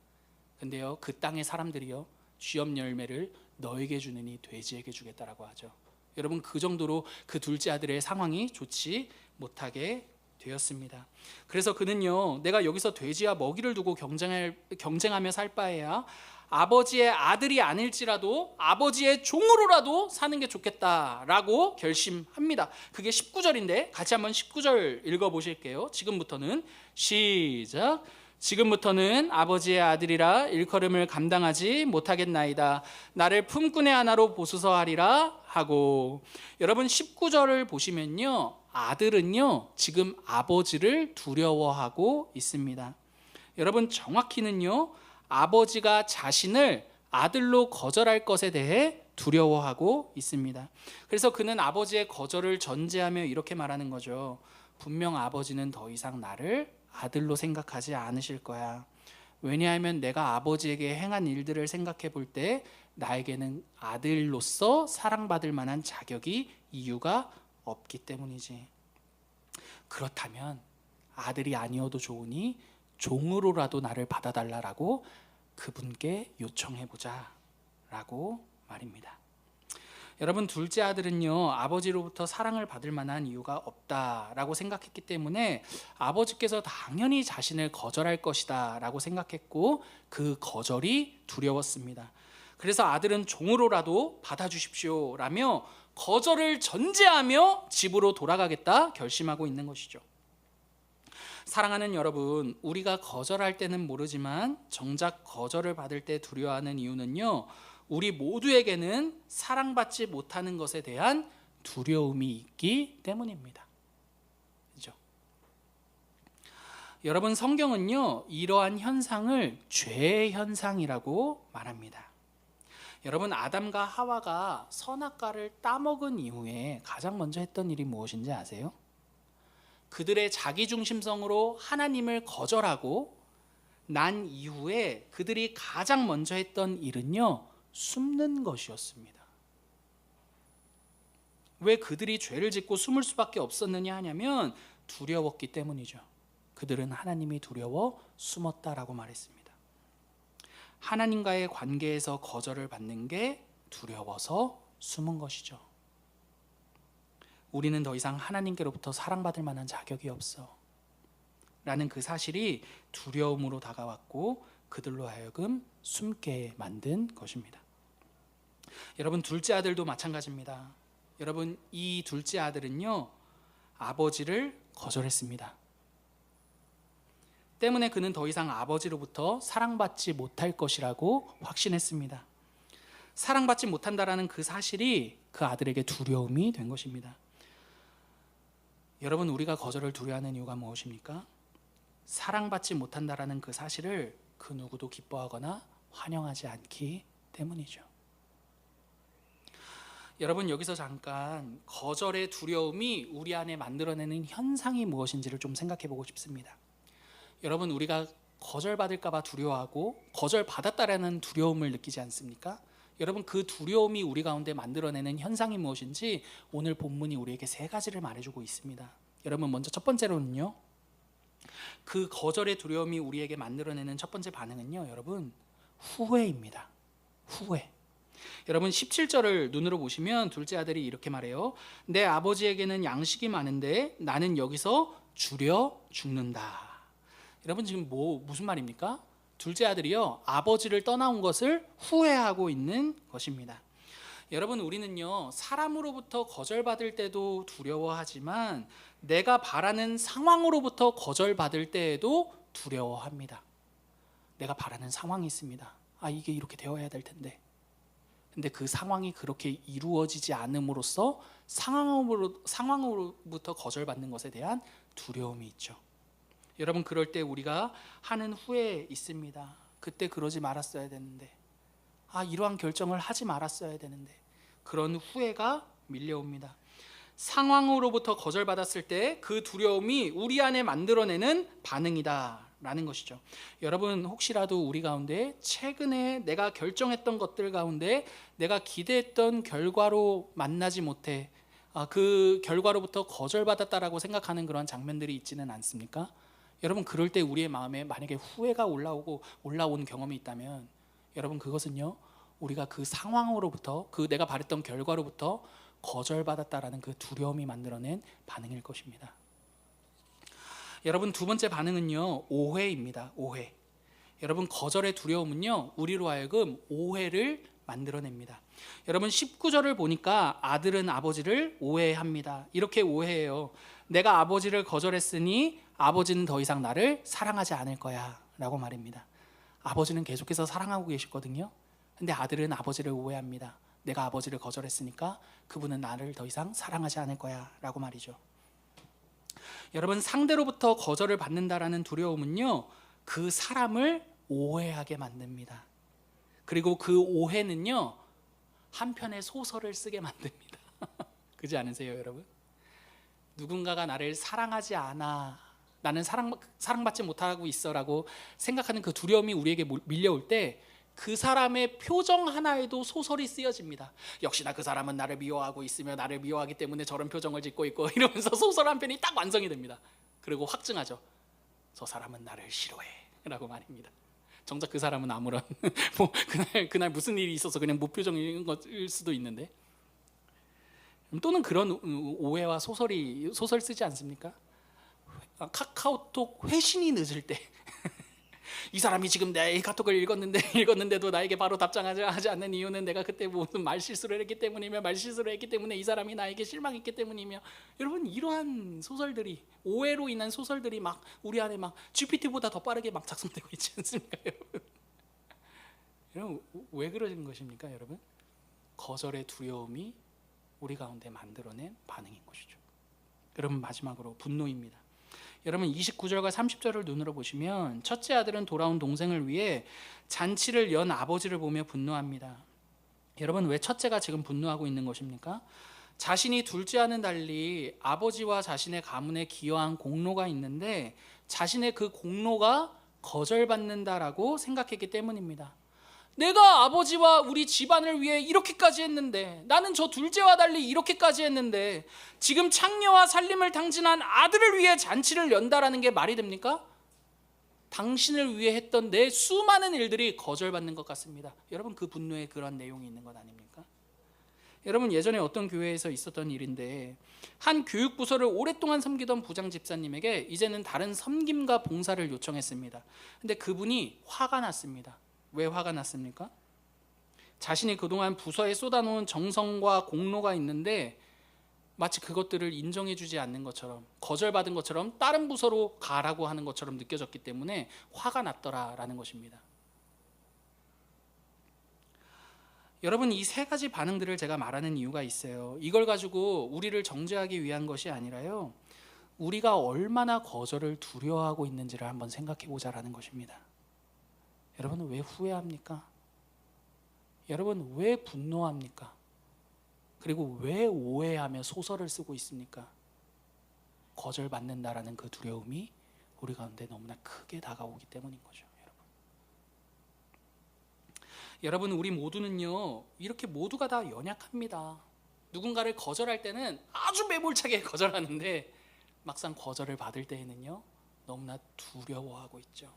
Speaker 1: 근데요, 그 땅의 사람들이요, 쥐염 열매를 너에게 주느니 돼지에게 주겠다라고 하죠. 여러분 그 정도로 그 둘째 아들의 상황이 좋지 못하게 되었습니다. 그래서 그는요, 내가 여기서 돼지와 먹이를 두고 경쟁하며 살 바에야 아버지의 아들이 아닐지라도 아버지의 종으로라도 사는 게 좋겠다라고 결심합니다. 그게 19절인데 같이 한번 19절 읽어보실게요. 지금부터는 시작. 지금부터는 아버지의 아들이라 일컬음을 감당하지 못하겠나이다. 나를 품꾼의 하나로 보소서 하리라 하고. 여러분 19절을 보시면요, 아들은요 지금 아버지를 두려워하고 있습니다. 여러분 정확히는요, 아버지가 자신을 아들로 거절할 것에 대해 두려워하고 있습니다. 그래서 그는 아버지의 거절을 전제하며 이렇게 말하는 거죠. 분명 아버지는 더 이상 나를 아들로 생각하지 않으실 거야. 왜냐하면 내가 아버지에게 행한 일들을 생각해 볼 때 나에게는 아들로서 사랑받을 만한 자격이, 이유가 없기 때문이지. 그렇다면 아들이 아니어도 좋으니 종으로라도 나를 받아달라라고 그분께 요청해보자 라고 말입니다. 여러분 둘째 아들은요, 아버지로부터 사랑을 받을 만한 이유가 없다라고 생각했기 때문에 아버지께서 당연히 자신을 거절할 것이다 라고 생각했고, 그 거절이 두려웠습니다. 그래서 아들은 종으로라도 받아주십시오 라며 거절을 전제하며 집으로 돌아가겠다 결심하고 있는 것이죠. 사랑하는 여러분, 우리가 거절할 때는 모르지만 정작 거절을 받을 때 두려워하는 이유는요, 우리 모두에게는 사랑받지 못하는 것에 대한 두려움이 있기 때문입니다. 그렇죠? 여러분 성경은요, 이러한 현상을 죄의 현상이라고 말합니다. 여러분 아담과 하와가 선악과를 따먹은 이후에 가장 먼저 했던 일이 무엇인지 아세요? 그들의 자기중심성으로 하나님을 거절하고 난 이후에 그들이 가장 먼저 했던 일은요, 숨는 것이었습니다. 왜 그들이 죄를 짓고 숨을 수밖에 없었느냐 하냐면 두려웠기 때문이죠. 그들은 하나님이 두려워 숨었다라고 말했습니다. 하나님과의 관계에서 거절을 받는 게 두려워서 숨은 것이죠. 우리는 더 이상 하나님께로부터 사랑받을 만한 자격이 없어 라는 그 사실이 두려움으로 다가왔고 그들로 하여금 숨게 만든 것입니다. 여러분 둘째 아들도 마찬가지입니다. 여러분 이 둘째 아들은요, 아버지를 거절했습니다. 때문에 그는 더 이상 아버지로부터 사랑받지 못할 것이라고 확신했습니다. 사랑받지 못한다라는 그 사실이 그 아들에게 두려움이 된 것입니다. 여러분 우리가 거절을 두려워하는 이유가 무엇입니까? 사랑받지 못한다라는 그 사실을 그 누구도 기뻐하거나 환영하지 않기 때문이죠. 여러분 여기서 잠깐 거절의 두려움이 우리 안에 만들어내는 현상이 무엇인지를 좀 생각해 보고 싶습니다. 여러분 우리가 거절받을까 봐 두려워하고 거절받았다라는 두려움을 느끼지 않습니까? 여러분 그 두려움이 우리 가운데 만들어내는 현상이 무엇인지 오늘 본문이 우리에게 세 가지를 말해주고 있습니다. 여러분 먼저 첫 번째로는요, 그 거절의 두려움이 우리에게 만들어내는 첫 번째 반응은요, 여러분 후회입니다. 후회. 여러분 17절을 눈으로 보시면 둘째 아들이 이렇게 말해요. 내 아버지에게는 양식이 많은데 나는 여기서 줄여 죽는다. 여러분 지금 무슨 말입니까? 둘째 아들이요, 아버지를 떠나온 것을 후회하고 있는 것입니다. 여러분, 우리는요, 사람으로부터 거절받을 때도 두려워하지만 내가 바라는 상황으로부터 거절받을 때에도 두려워합니다. 내가 바라는 상황이 있습니다. 이게 이렇게 되어야 될 텐데. 근데 그 상황이 그렇게 이루어지지 않음으로써 상황으로부터 거절받는 것에 대한 두려움이 있죠. 여러분, 그럴 때 우리가 하는 후회 있습니다. 그때 그러지 말았어야 되는데, 이러한 결정을 하지 말았어야 되는데, 그런 후회가 밀려옵니다. 상황으로부터 거절받았을 때 그 두려움이 우리 안에 만들어내는 반응이다 라는 것이죠. 여러분, 혹시라도 우리 가운데 최근에 내가 결정했던 것들 가운데 내가 기대했던 결과로 만나지 못해 그 결과로부터 거절받았다라고 생각하는 그런 장면들이 있지는 않습니까? 여러분, 그럴 때 우리의 마음에 만약에 후회가 올라온 경험이 있다면, 여러분, 그것은요, 우리가 그 상황으로부터, 그 내가 바랬던 결과로부터 거절받았다라는 그 두려움이 만들어낸 반응일 것입니다. 여러분, 두 번째 반응은요, 오해입니다. 오해. 여러분, 거절의 두려움은요, 우리로 하여금 오해를 만들어냅니다. 여러분, 19절을 보니까 아들은 아버지를 오해합니다. 이렇게 오해해요. 내가 아버지를 거절했으니 아버지는 더 이상 나를 사랑하지 않을 거야 라고 말입니다. 아버지는 계속해서 사랑하고 계시거든요. 근데 아들은 아버지를 오해합니다. 내가 아버지를 거절했으니까 그분은 나를 더 이상 사랑하지 않을 거야 라고 말이죠. 여러분, 상대로부터 거절을 받는다라는 두려움은요, 그 사람을 오해하게 만듭니다. 그리고 그 오해는요, 한편의 소설을 쓰게 만듭니다. 그렇지 않으세요, 여러분? 누군가가 나를 사랑하지 않아, 나는 사랑받지 못하고 있어라고 생각하는 그 두려움이 우리에게 밀려올 때 그 사람의 표정 하나에도 소설이 쓰여집니다. 역시나 그 사람은 나를 미워하고 있으며 나를 미워하기 때문에 저런 표정을 짓고 있고, 이러면서 소설 한 편이 딱 완성이 됩니다. 그리고 확증하죠. 저 사람은 나를 싫어해 라고 말입니다. 정작 그 사람은 아무런 그날 무슨 일이 있어서 그냥 무표정인 것일 수도 있는데, 또는 그런 오해와 소설 쓰지 않습니까? 카카오톡 회신이 늦을 때 이 사람이 지금 내 카톡을 읽었는데도 나에게 바로 답장하지 않는 이유는 내가 그때 무슨 말실수를 했기 때문에 이 사람이 나에게 실망했기 때문이며, 여러분, 이러한 소설들이, 오해로 인한 소설들이 막 우리 안에 막 GPT보다 더 빠르게 막 작성되고 있지 않습니까, 여러분? 여러분, 왜 그러는 것입니까, 여러분? 거절의 두려움이 우리 가운데 만들어낸 반응인 것이죠. 여러분, 마지막으로 분노입니다. 여러분, 29절과 30절을 눈으로 보시면 첫째 아들은 돌아온 동생을 위해 잔치를 연 아버지를 보며 분노합니다. 여러분, 왜 첫째가 지금 분노하고 있는 것입니까? 자신이 둘째와는 달리 아버지와 자신의 가문에 기여한 공로가 있는데 자신의 그 공로가 거절받는다라고 생각했기 때문입니다. 내가 아버지와 우리 집안을 위해 이렇게까지 했는데, 나는 저 둘째와 달리 이렇게까지 했는데 지금 창녀와 살림을 탕진한 아들을 위해 잔치를 연다라는 게 말이 됩니까? 당신을 위해 했던 내 수많은 일들이 거절받는 것 같습니다. 여러분, 그 분노에 그런 내용이 있는 것 아닙니까? 여러분, 예전에 어떤 교회에서 있었던 일인데, 한 교육부서를 오랫동안 섬기던 부장 집사님에게 이제는 다른 섬김과 봉사를 요청했습니다. 근데 그분이 화가 났습니다. 왜 화가 났습니까? 자신이 그동안 부서에 쏟아놓은 정성과 공로가 있는데 마치 그것들을 인정해주지 않는 것처럼, 거절받은 것처럼 다른 부서로 가라고 하는 것처럼 느껴졌기 때문에 화가 났더라라는 것입니다. 여러분, 이 세 가지 반응들을 제가 말하는 이유가 있어요. 이걸 가지고 우리를 정죄하기 위한 것이 아니라요, 우리가 얼마나 거절을 두려워하고 있는지를 한번 생각해 보자라는 것입니다. 여러분, 왜 후회합니까? 여러분, 왜 분노합니까? 그리고 왜 오해하며 소설을 쓰고 있습니까? 거절받는다라는 그 두려움이 우리 가운데 너무나 크게 다가오기 때문인 거죠. 여러분, 우리 모두는요, 이렇게 모두가 다 연약합니다. 누군가를 거절할 때는 아주 매몰차게 거절하는데 막상 거절을 받을 때에는요, 너무나 두려워하고 있죠.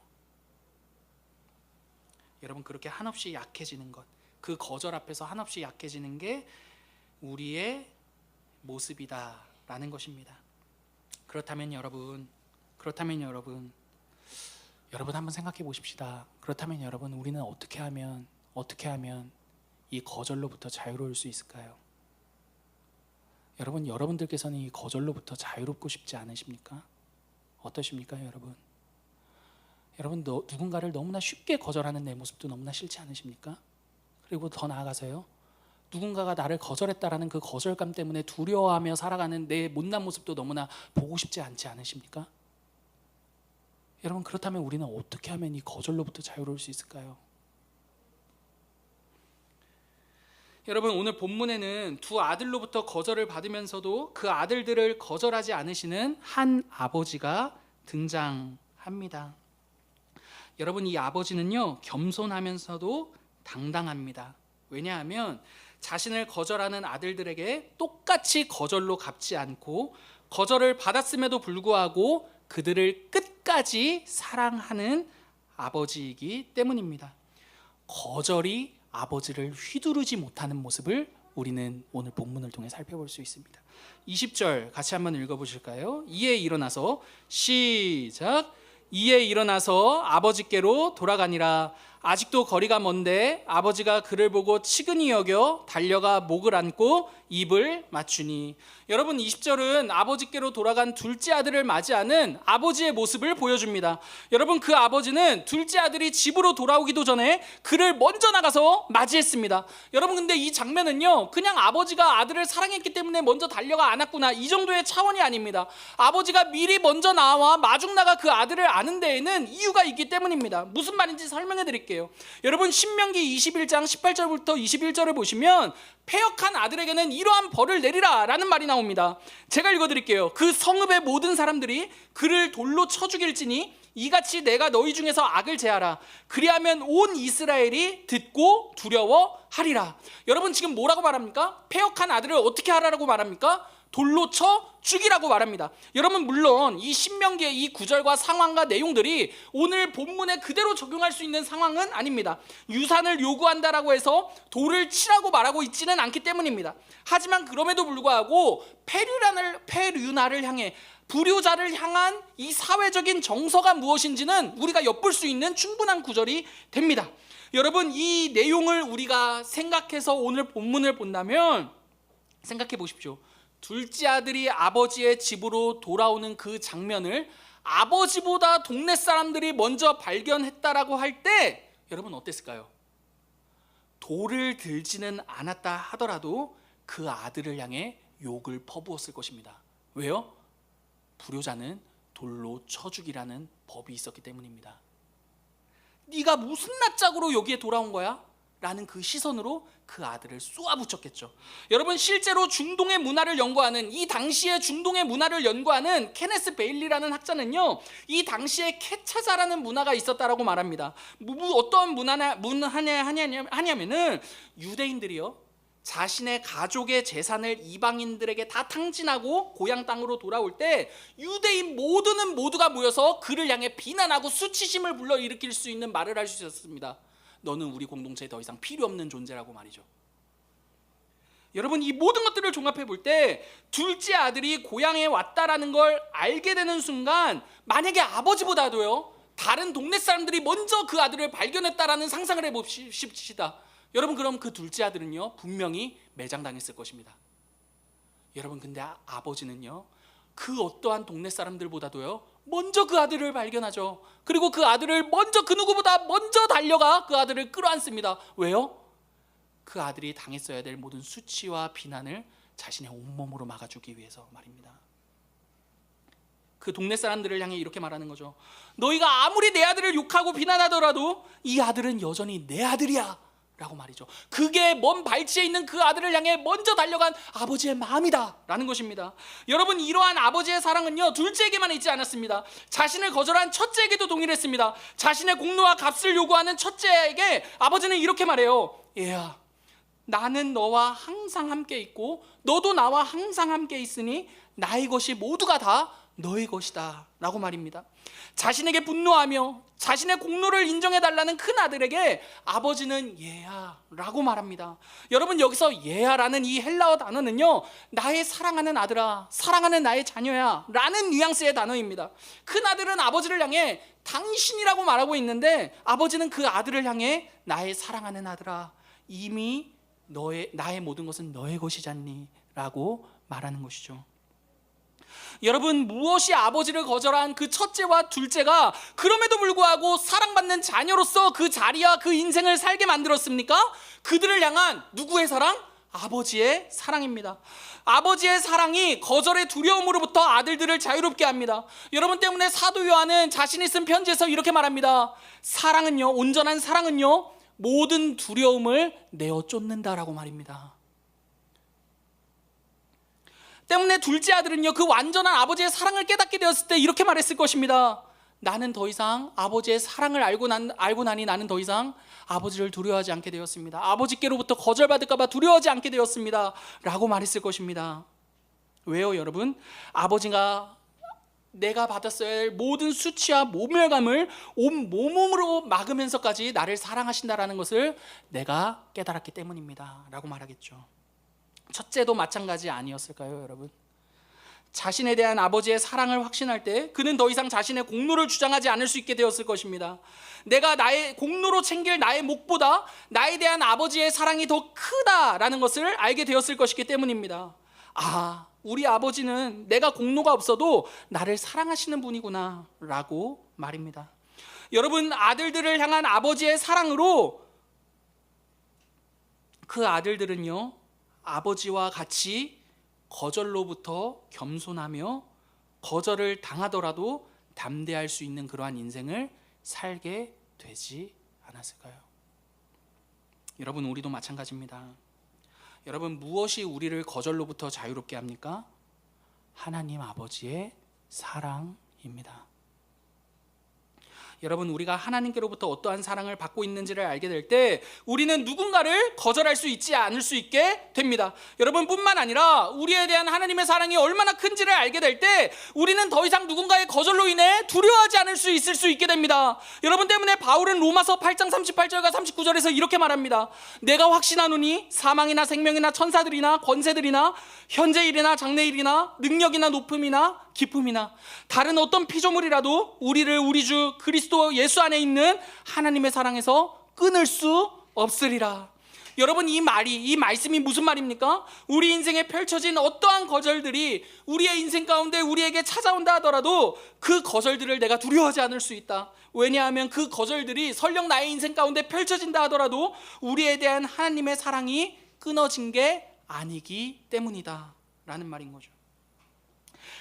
Speaker 1: 여러분, 그렇게 한없이 약해지는 것, 그 거절 앞에서 한없이 약해지는 게 우리의 모습이다라는 것입니다. 그렇다면 여러분 한번 생각해 보십시다. 그렇다면 여러분, 우리는 어떻게 하면 이 거절로부터 자유로울 수 있을까요? 여러분, 여러분들께서는 이 거절로부터 자유롭고 싶지 않으십니까? 어떠십니까, 여러분? 여러분, 누군가를 너무나 쉽게 거절하는 내 모습도 너무나 싫지 않으십니까? 그리고 더 나아가서요, 누군가가 나를 거절했다라는 그 거절감 때문에 두려워하며 살아가는 내 못난 모습도 너무나 보고 싶지 않지 않으십니까? 여러분, 그렇다면 우리는 어떻게 하면 이 거절로부터 자유로울 수 있을까요? 여러분, 오늘 본문에는 두 아들로부터 거절을 받으면서도 그 아들들을 거절하지 않으시는 한 아버지가 등장합니다. 여러분, 이 아버지는요, 겸손하면서도 당당합니다. 왜냐하면 자신을 거절하는 아들들에게 똑같이 거절로 갚지 않고 거절을 받았음에도 불구하고 그들을 끝까지 사랑하는 아버지이기 때문입니다. 거절이 아버지를 휘두르지 못하는 모습을 우리는 오늘 본문을 통해 살펴볼 수 있습니다. 20절 같이 한번 읽어보실까요? 이에 일어나서 시작. 이에 일어나서 아버지께로 돌아가니라. 아직도 거리가 먼데 아버지가 그를 보고 치근히 여겨 달려가 목을 안고 입을 맞추니. 여러분, 20절은 아버지께로 돌아간 둘째 아들을 맞이하는 아버지의 모습을 보여줍니다. 여러분, 그 아버지는 둘째 아들이 집으로 돌아오기도 전에 그를 먼저 나가서 맞이했습니다. 여러분, 근데 이 장면은요, 그냥 아버지가 아들을 사랑했기 때문에 먼저 달려가 안았구나, 이 정도의 차원이 아닙니다. 아버지가 미리 먼저 나와 마중 나가 그 아들을 아는 데에는 이유가 있기 때문입니다. 무슨 말인지 설명해 드릴게요. 여러분, 신명기 21장 18절부터 21절을 보시면 패역한 아들에게는 이러한 벌을 내리라 라는 말이 나옵니다. 제가 읽어드릴게요. 그 성읍의 모든 사람들이 그를 돌로 쳐 죽일지니 이같이 내가 너희 중에서 악을 제하라. 그리하면 온 이스라엘이 듣고 두려워하리라. 여러분, 지금 뭐라고 말합니까? 패역한 아들을 어떻게 하라고 말합니까? 돌로 쳐 죽이라고 말합니다. 여러분, 물론 이 신명기의 이 구절과 상황과 내용들이 오늘 본문에 그대로 적용할 수 있는 상황은 아닙니다. 유산을 요구한다라고 해서 돌을 치라고 말하고 있지는 않기 때문입니다. 하지만 그럼에도 불구하고 페류나를 향해, 불효자를 향한 이 사회적인 정서가 무엇인지는 우리가 엿볼 수 있는 충분한 구절이 됩니다. 여러분, 이 내용을 우리가 생각해서 오늘 본문을 본다면 생각해 보십시오. 둘째 아들이 아버지의 집으로 돌아오는 그 장면을 아버지보다 동네 사람들이 먼저 발견했다라고 할 때 여러분 어땠을까요? 돌을 들지는 않았다 하더라도 그 아들을 향해 욕을 퍼부었을 것입니다. 왜요? 불효자는 돌로 쳐 죽이라는 법이 있었기 때문입니다. 네가 무슨 낯짝으로 여기에 돌아온 거야? 라는 그 시선으로 그 아들을 쏘아붙였겠죠. 여러분, 실제로 중동의 문화를 연구하는, 이 당시의 중동의 문화를 연구하는 케네스 베일리라는 학자는요, 이 당시에 케차자라는 문화가 있었다라고 말합니다. 어떤 문화냐면은 유대인들이요, 자신의 가족의 재산을 이방인들에게 다 탕진하고 고향 땅으로 돌아올 때 유대인 모두가 모여서 그를 향해 비난하고 수치심을 불러일으킬 수 있는 말을 할 수 있었습니다. 너는 우리 공동체에 더 이상 필요 없는 존재라고 말이죠. 여러분, 이 모든 것들을 종합해 볼 때 둘째 아들이 고향에 왔다라는 걸 알게 되는 순간, 만약에 아버지보다도요 다른 동네 사람들이 먼저 그 아들을 발견했다라는 상상을 해봅시다. 여러분, 그럼 그 둘째 아들은요 분명히 매장당했을 것입니다. 여러분, 근데 아버지는요 그 어떠한 동네 사람들보다도요 먼저 그 아들을 발견하죠. 그리고 그 아들을 먼저, 그 누구보다 먼저 달려가 그 아들을 끌어안습니다. 왜요? 그 아들이 당했어야 될 모든 수치와 비난을 자신의 온몸으로 막아주기 위해서 말입니다. 그 동네 사람들을 향해 이렇게 말하는 거죠. 너희가 아무리 내 아들을 욕하고 비난하더라도 이 아들은 여전히 내 아들이야 라고 말이죠. 그게 먼 발치에 있는 그 아들을 향해 먼저 달려간 아버지의 마음이다 라는 것입니다. 여러분, 이러한 아버지의 사랑은요 둘째에게만 있지 않았습니다. 자신을 거절한 첫째에게도 동일했습니다. 자신의 공로와 값을 요구하는 첫째에게 아버지는 이렇게 말해요. 얘야, 나는 너와 항상 함께 있고 너도 나와 항상 함께 있으니 나의 것이 모두가 다 너의 것이다 라고 말입니다. 자신에게 분노하며 자신의 공로를 인정해달라는 큰 아들에게 아버지는 얘야 라고 말합니다. 여러분, 여기서 얘야라는 이 헬라어 단어는요 나의 사랑하는 아들아, 사랑하는 나의 자녀야 라는 뉘앙스의 단어입니다. 큰 아들은 아버지를 향해 당신이라고 말하고 있는데 아버지는 그 아들을 향해 나의 사랑하는 아들아, 이미 나의 모든 것은 너의 것이잖니 라고 말하는 것이죠. 여러분, 무엇이 아버지를 거절한 그 첫째와 둘째가 그럼에도 불구하고 사랑받는 자녀로서 그 자리와 그 인생을 살게 만들었습니까? 그들을 향한 누구의 사랑? 아버지의 사랑입니다. 아버지의 사랑이 거절의 두려움으로부터 아들들을 자유롭게 합니다. 여러분 때문에 사도 요한은 자신이 쓴 편지에서 이렇게 말합니다. 사랑은요, 온전한 사랑은요, 모든 두려움을 내어 쫓는다라고 말입니다. 때문에 둘째 아들은요, 그 완전한 아버지의 사랑을 깨닫게 되었을 때 이렇게 말했을 것입니다. 나는 더 이상 아버지의 사랑을 알고 나니 나는 더 이상 아버지를 두려워하지 않게 되었습니다. 아버지께로부터 거절받을까 봐 두려워하지 않게 되었습니다 라고 말했을 것입니다. 왜요, 여러분? 아버지가 내가 받았어야 할 모든 수치와 모멸감을 온 몸으로 막으면서까지 나를 사랑하신다라는 것을 내가 깨달았기 때문입니다 라고 말하겠죠. 첫째도 마찬가지 아니었을까요, 여러분? 자신에 대한 아버지의 사랑을 확신할 때 그는 더 이상 자신의 공로를 주장하지 않을 수 있게 되었을 것입니다. 내가 나의 공로로 챙길 나의 몫보다 나에 대한 아버지의 사랑이 더 크다라는 것을 알게 되었을 것이기 때문입니다. 아, 우리 아버지는 내가 공로가 없어도 나를 사랑하시는 분이구나 라고 말입니다. 여러분, 아들들을 향한 아버지의 사랑으로 그 아들들은요, 아버지와 같이 거절로부터 겸손하며 거절을 당하더라도 담대할 수 있는 그러한 인생을 살게 되지 않았을까요? 여러분, 우리도 마찬가지입니다. 여러분, 무엇이 우리를 거절로부터 자유롭게 합니까? 하나님 아버지의 사랑입니다. 여러분, 우리가 하나님께로부터 어떠한 사랑을 받고 있는지를 알게 될 때 우리는 누군가를 거절할 수 있지 않을 수 있게 됩니다. 여러분, 뿐만 아니라 우리에 대한 하나님의 사랑이 얼마나 큰지를 알게 될 때 우리는 더 이상 누군가의 거절로 인해 두려워하지 않을 수 있을 수 있게 됩니다. 여러분 때문에 바울은 로마서 8장 38절과 39절에서 이렇게 말합니다. 내가 확신하노니 사망이나 생명이나 천사들이나 권세들이나 현재일이나 장래일이나 능력이나 높음이나 기쁨이나 다른 어떤 피조물이라도 우리를 우리 주 그리스도 예수 안에 있는 하나님의 사랑에서 끊을 수 없으리라. 여러분, 이 말씀이 무슨 말입니까? 우리 인생에 펼쳐진 어떠한 거절들이 우리의 인생 가운데 우리에게 찾아온다 하더라도 그 거절들을 내가 두려워하지 않을 수 있다. 왜냐하면 그 거절들이 설령 나의 인생 가운데 펼쳐진다 하더라도 우리에 대한 하나님의 사랑이 끊어진 게 아니기 때문이다 라는 말인 거죠.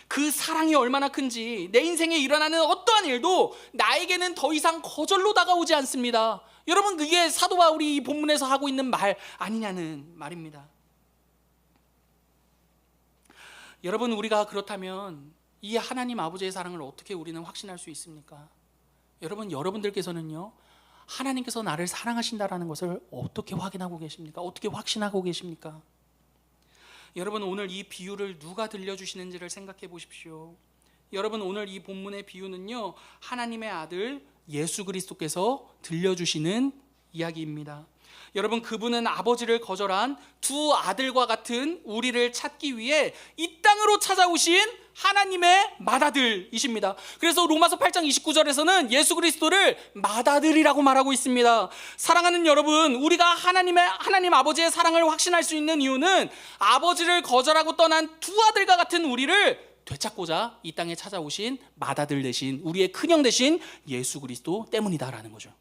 Speaker 1: 그 사랑이 얼마나 큰지 내 인생에 일어나는 어떠한 일도 나에게는 더 이상 거절로 다가오지 않습니다. 여러분, 그게 사도 바울이 이 본문에서 하고 있는 말 아니냐는 말입니다. 여러분, 우리가 그렇다면 이 하나님 아버지의 사랑을 어떻게 우리는 확신할 수 있습니까? 여러분들께서는요, 하나님께서 나를 사랑하신다라는 것을 어떻게 확인하고 계십니까? 어떻게 확신하고 계십니까? 여러분, 오늘 이 비유를 누가 들려주시는지를 생각해 보십시오. 여러분, 오늘 이 본문의 비유는요, 하나님의 아들 예수 그리스도께서 들려주시는 이야기입니다. 여러분, 그분은 아버지를 거절한 두 아들과 같은 우리를 찾기 위해 이 땅으로 찾아오신 하나님의 맏아들이십니다. 그래서 로마서 8장 29절에서는 예수 그리스도를 맏아들이라고 말하고 있습니다. 사랑하는 여러분, 우리가 하나님 아버지의 사랑을 확신할 수 있는 이유는 아버지를 거절하고 떠난 두 아들과 같은 우리를 되찾고자 이 땅에 찾아오신 맏아들 대신 우리의 큰형 대신 예수 그리스도 때문이다라는 거죠.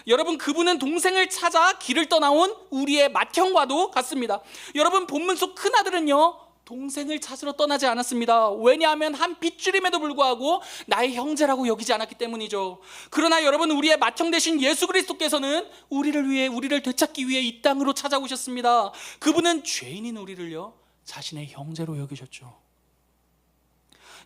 Speaker 1: 여러분, 그분은 동생을 찾아 길을 떠나온 우리의 맏형과도 같습니다. 여러분, 본문 속 큰아들은요, 동생을 찾으러 떠나지 않았습니다. 왜냐하면 한 핏줄임에도 불구하고 나의 형제라고 여기지 않았기 때문이죠. 그러나 여러분, 우리의 맏형 되신 예수 그리스도께서는 우리를 되찾기 위해 이 땅으로 찾아오셨습니다. 그분은 죄인인 우리를요, 자신의 형제로 여기셨죠.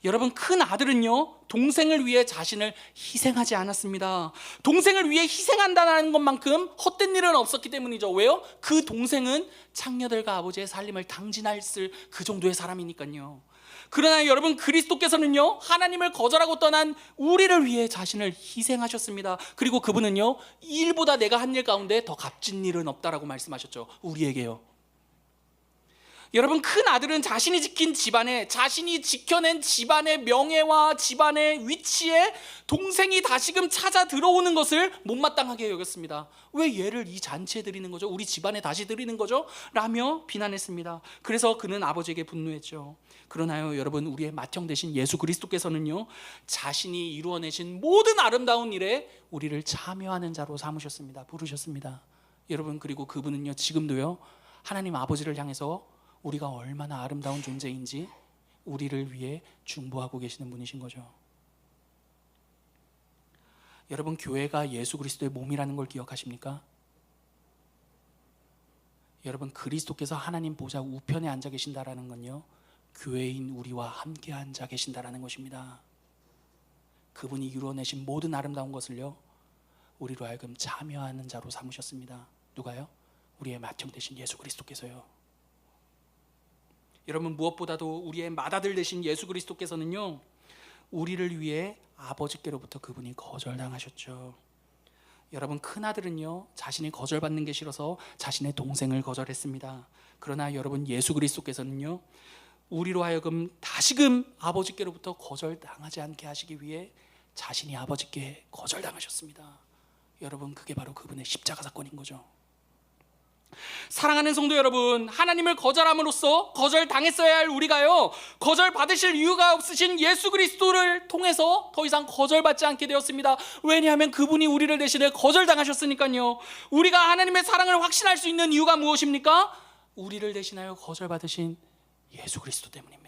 Speaker 1: 여러분, 큰 아들은요, 동생을 위해 자신을 희생하지 않았습니다. 동생을 위해 희생한다는 것만큼 헛된 일은 없었기 때문이죠. 왜요? 그 동생은 창녀들과 아버지의 살림을 당진했을 그 정도의 사람이니까요. 그러나 여러분, 그리스도께서는요, 하나님을 거절하고 떠난 우리를 위해 자신을 희생하셨습니다. 그리고 그분은요, 이 일보다 내가 한 일 가운데 더 값진 일은 없다라고 말씀하셨죠. 우리에게요. 여러분, 큰 아들은 자신이 지킨 집안에, 자신이 지켜낸 집안의 명예와 집안의 위치에 동생이 다시금 찾아 들어오는 것을 못마땅하게 여겼습니다. 왜 얘를 이 잔치에 드리는 거죠? 우리 집안에 다시 드리는 거죠? 라며 비난했습니다. 그래서 그는 아버지에게 분노했죠. 그러나요, 여러분, 우리의 맏형 되신 예수 그리스도께서는요, 자신이 이루어내신 모든 아름다운 일에 우리를 참여하는 자로 삼으셨습니다. 부르셨습니다. 여러분, 그리고 그분은요, 지금도요, 하나님 아버지를 향해서 우리가 얼마나 아름다운 존재인지 우리를 위해 중보하고 계시는 분이신 거죠. 여러분, 교회가 예수 그리스도의 몸이라는 걸 기억하십니까? 여러분, 그리스도께서 하나님 보좌 우편에 앉아 계신다라는 건요, 교회인 우리와 함께 앉아 계신다라는 것입니다. 그분이 이루어내신 모든 아름다운 것을요, 우리로 하여금 참여하는 자로 삼으셨습니다. 누가요? 우리의 맏형 되신 예수 그리스도께서요. 여러분, 무엇보다도 우리의 맏아들 되신 예수 그리스도께서는요, 우리를 위해 아버지께로부터 그분이 거절당하셨죠. 여러분, 큰아들은요, 자신이 거절받는 게 싫어서 자신의 동생을 거절했습니다. 그러나 여러분, 예수 그리스도께서는요, 우리로 하여금 다시금 아버지께로부터 거절당하지 않게 하시기 위해 자신이 아버지께 거절당하셨습니다. 여러분, 그게 바로 그분의 십자가 사건인 거죠. 사랑하는 성도 여러분, 하나님을 거절함으로써 거절당했어야 할 우리가요, 거절받으실 이유가 없으신 예수 그리스도를 통해서 더 이상 거절받지 않게 되었습니다. 왜냐하면 그분이 우리를 대신해 거절당하셨으니까요. 우리가 하나님의 사랑을 확신할 수 있는 이유가 무엇입니까? 우리를 대신하여 거절받으신 예수 그리스도 때문입니다.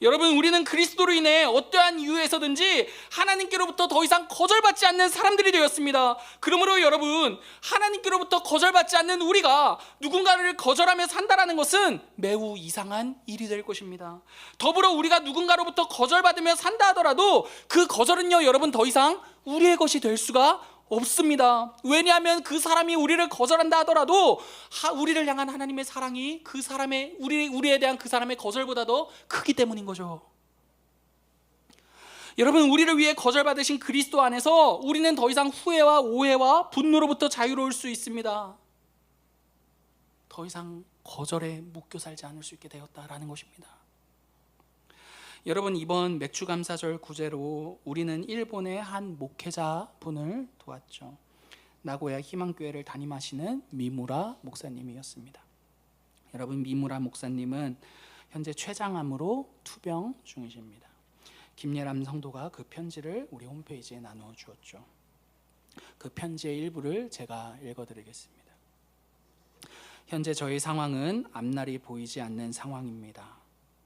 Speaker 1: 여러분, 우리는 그리스도로 인해 어떠한 이유에서든지 하나님께로부터 더 이상 거절받지 않는 사람들이 되었습니다. 그러므로 여러분, 하나님께로부터 거절받지 않는 우리가 누군가를 거절하며 산다라는 것은 매우 이상한 일이 될 것입니다. 더불어 우리가 누군가로부터 거절받으며 산다 하더라도 그 거절은요, 여러분, 더 이상 우리의 것이 될 수가 없습니다. 왜냐하면 그 사람이 우리를 거절한다 하더라도 우리를 향한 하나님의 사랑이 그 사람의 우리에 대한 그 사람의 거절보다 더 크기 때문인 거죠. 여러분, 우리를 위해 거절받으신 그리스도 안에서 우리는 더 이상 후회와 오해와 분노로부터 자유로울 수 있습니다. 더 이상 거절에 묶여 살지 않을 수 있게 되었다라는 것입니다. 여러분, 이번 맥주감사절 구제로 우리는 일본의 한 목회자분을 도왔죠. 나고야 희망교회를 담임하시는 미무라 목사님이었습니다. 여러분, 미무라 목사님은 현재 췌장암으로 투병 중이십니다. 김예람 성도가 그 편지를 우리 홈페이지에 나누어 주었죠. 그 편지의 일부를 제가 읽어드리겠습니다. 현재 저희 상황은 앞날이 보이지 않는 상황입니다.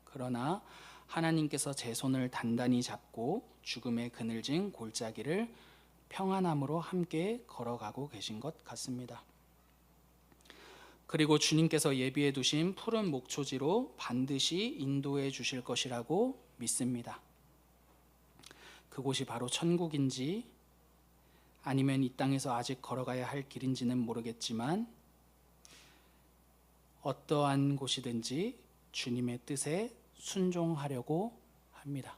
Speaker 1: 그러나 하나님께서 제 손을 단단히 잡고 죽음의 그늘진 골짜기를 평안함으로 함께 걸어가고 계신 것 같습니다. 그리고 주님께서 예비해 두신 푸른 목초지로 반드시 인도해 주실 것이라고 믿습니다. 그곳이 바로 천국인지 아니면 이 땅에서 아직 걸어가야 할 길인지는 모르겠지만 어떠한 곳이든지 주님의 뜻에 순종하려고 합니다.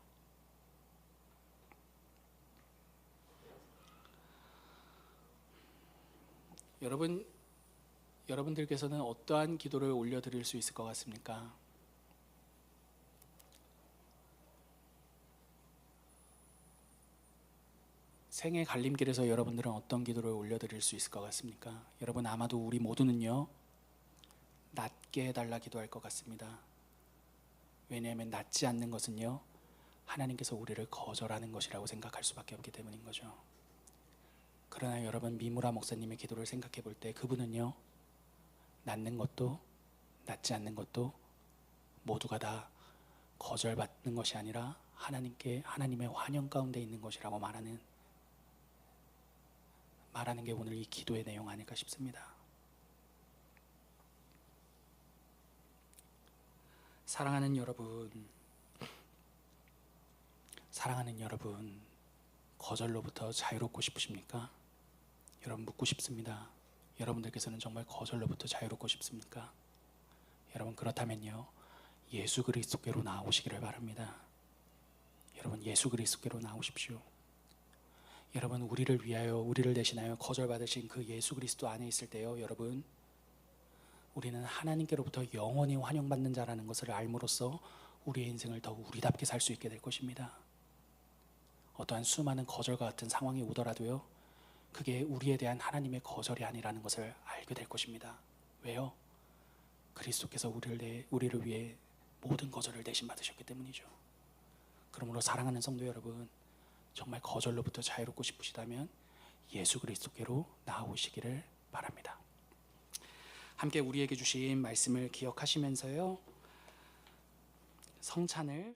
Speaker 1: 여러분들께서는 어떠한 기도를 올려드릴 수 있을 것 같습니까? 생의 갈림길에서 여러분들은 어떤 기도를 올려드릴 수 있을 것 같습니까? 여러분, 아마도 우리 모두는요, 낫게 해달라 기도할 것 같습니다. 왜냐하면 낫지 않는 것은요, 하나님께서 우리를 거절하는 것이라고 생각할 수밖에 없기 때문인 거죠. 그러나 여러분, 미무라 목사님의 기도를 생각해 볼 때 그분은요, 낫는 것도 낫지 않는 것도 모두가 다 거절받는 것이 아니라 하나님의 환영 가운데 있는 것이라고 말하는 게 오늘 이 기도의 내용 아닐까 싶습니다. 사랑하는 여러분, 거절로부터 자유롭고 싶으십니까? 여러분, 묻고 싶습니다. 여러분들께서는 정말 거절로부터 자유롭고 싶습니까? 여러분, 그렇다면요, 예수 그리스도께로 나오시기를 바랍니다. 여러분, 예수 그리스도께로 나오십시오. 여러분, 우리를 위하여, 우리를 대신하여 거절받으신 그 예수 그리스도 안에 있을 때요, 여러분, 우리는 하나님께로부터 영원히 환영받는 자라는 것을 알므로써 우리의 인생을 더욱 우리답게 살 수 있게 될 것입니다. 어떠한 수많은 거절과 같은 상황이 오더라도요, 그게 우리에 대한 하나님의 거절이 아니라는 것을 알게 될 것입니다. 왜요? 그리스도께서 우리를 위해 모든 거절을 대신 받으셨기 때문이죠. 그러므로 사랑하는 성도 여러분, 정말 거절로부터 자유롭고 싶으시다면 예수 그리스도께로 나아오시기를 바랍니다. 함께 우리에게 주신 말씀을 기억하시면서요, 성찬을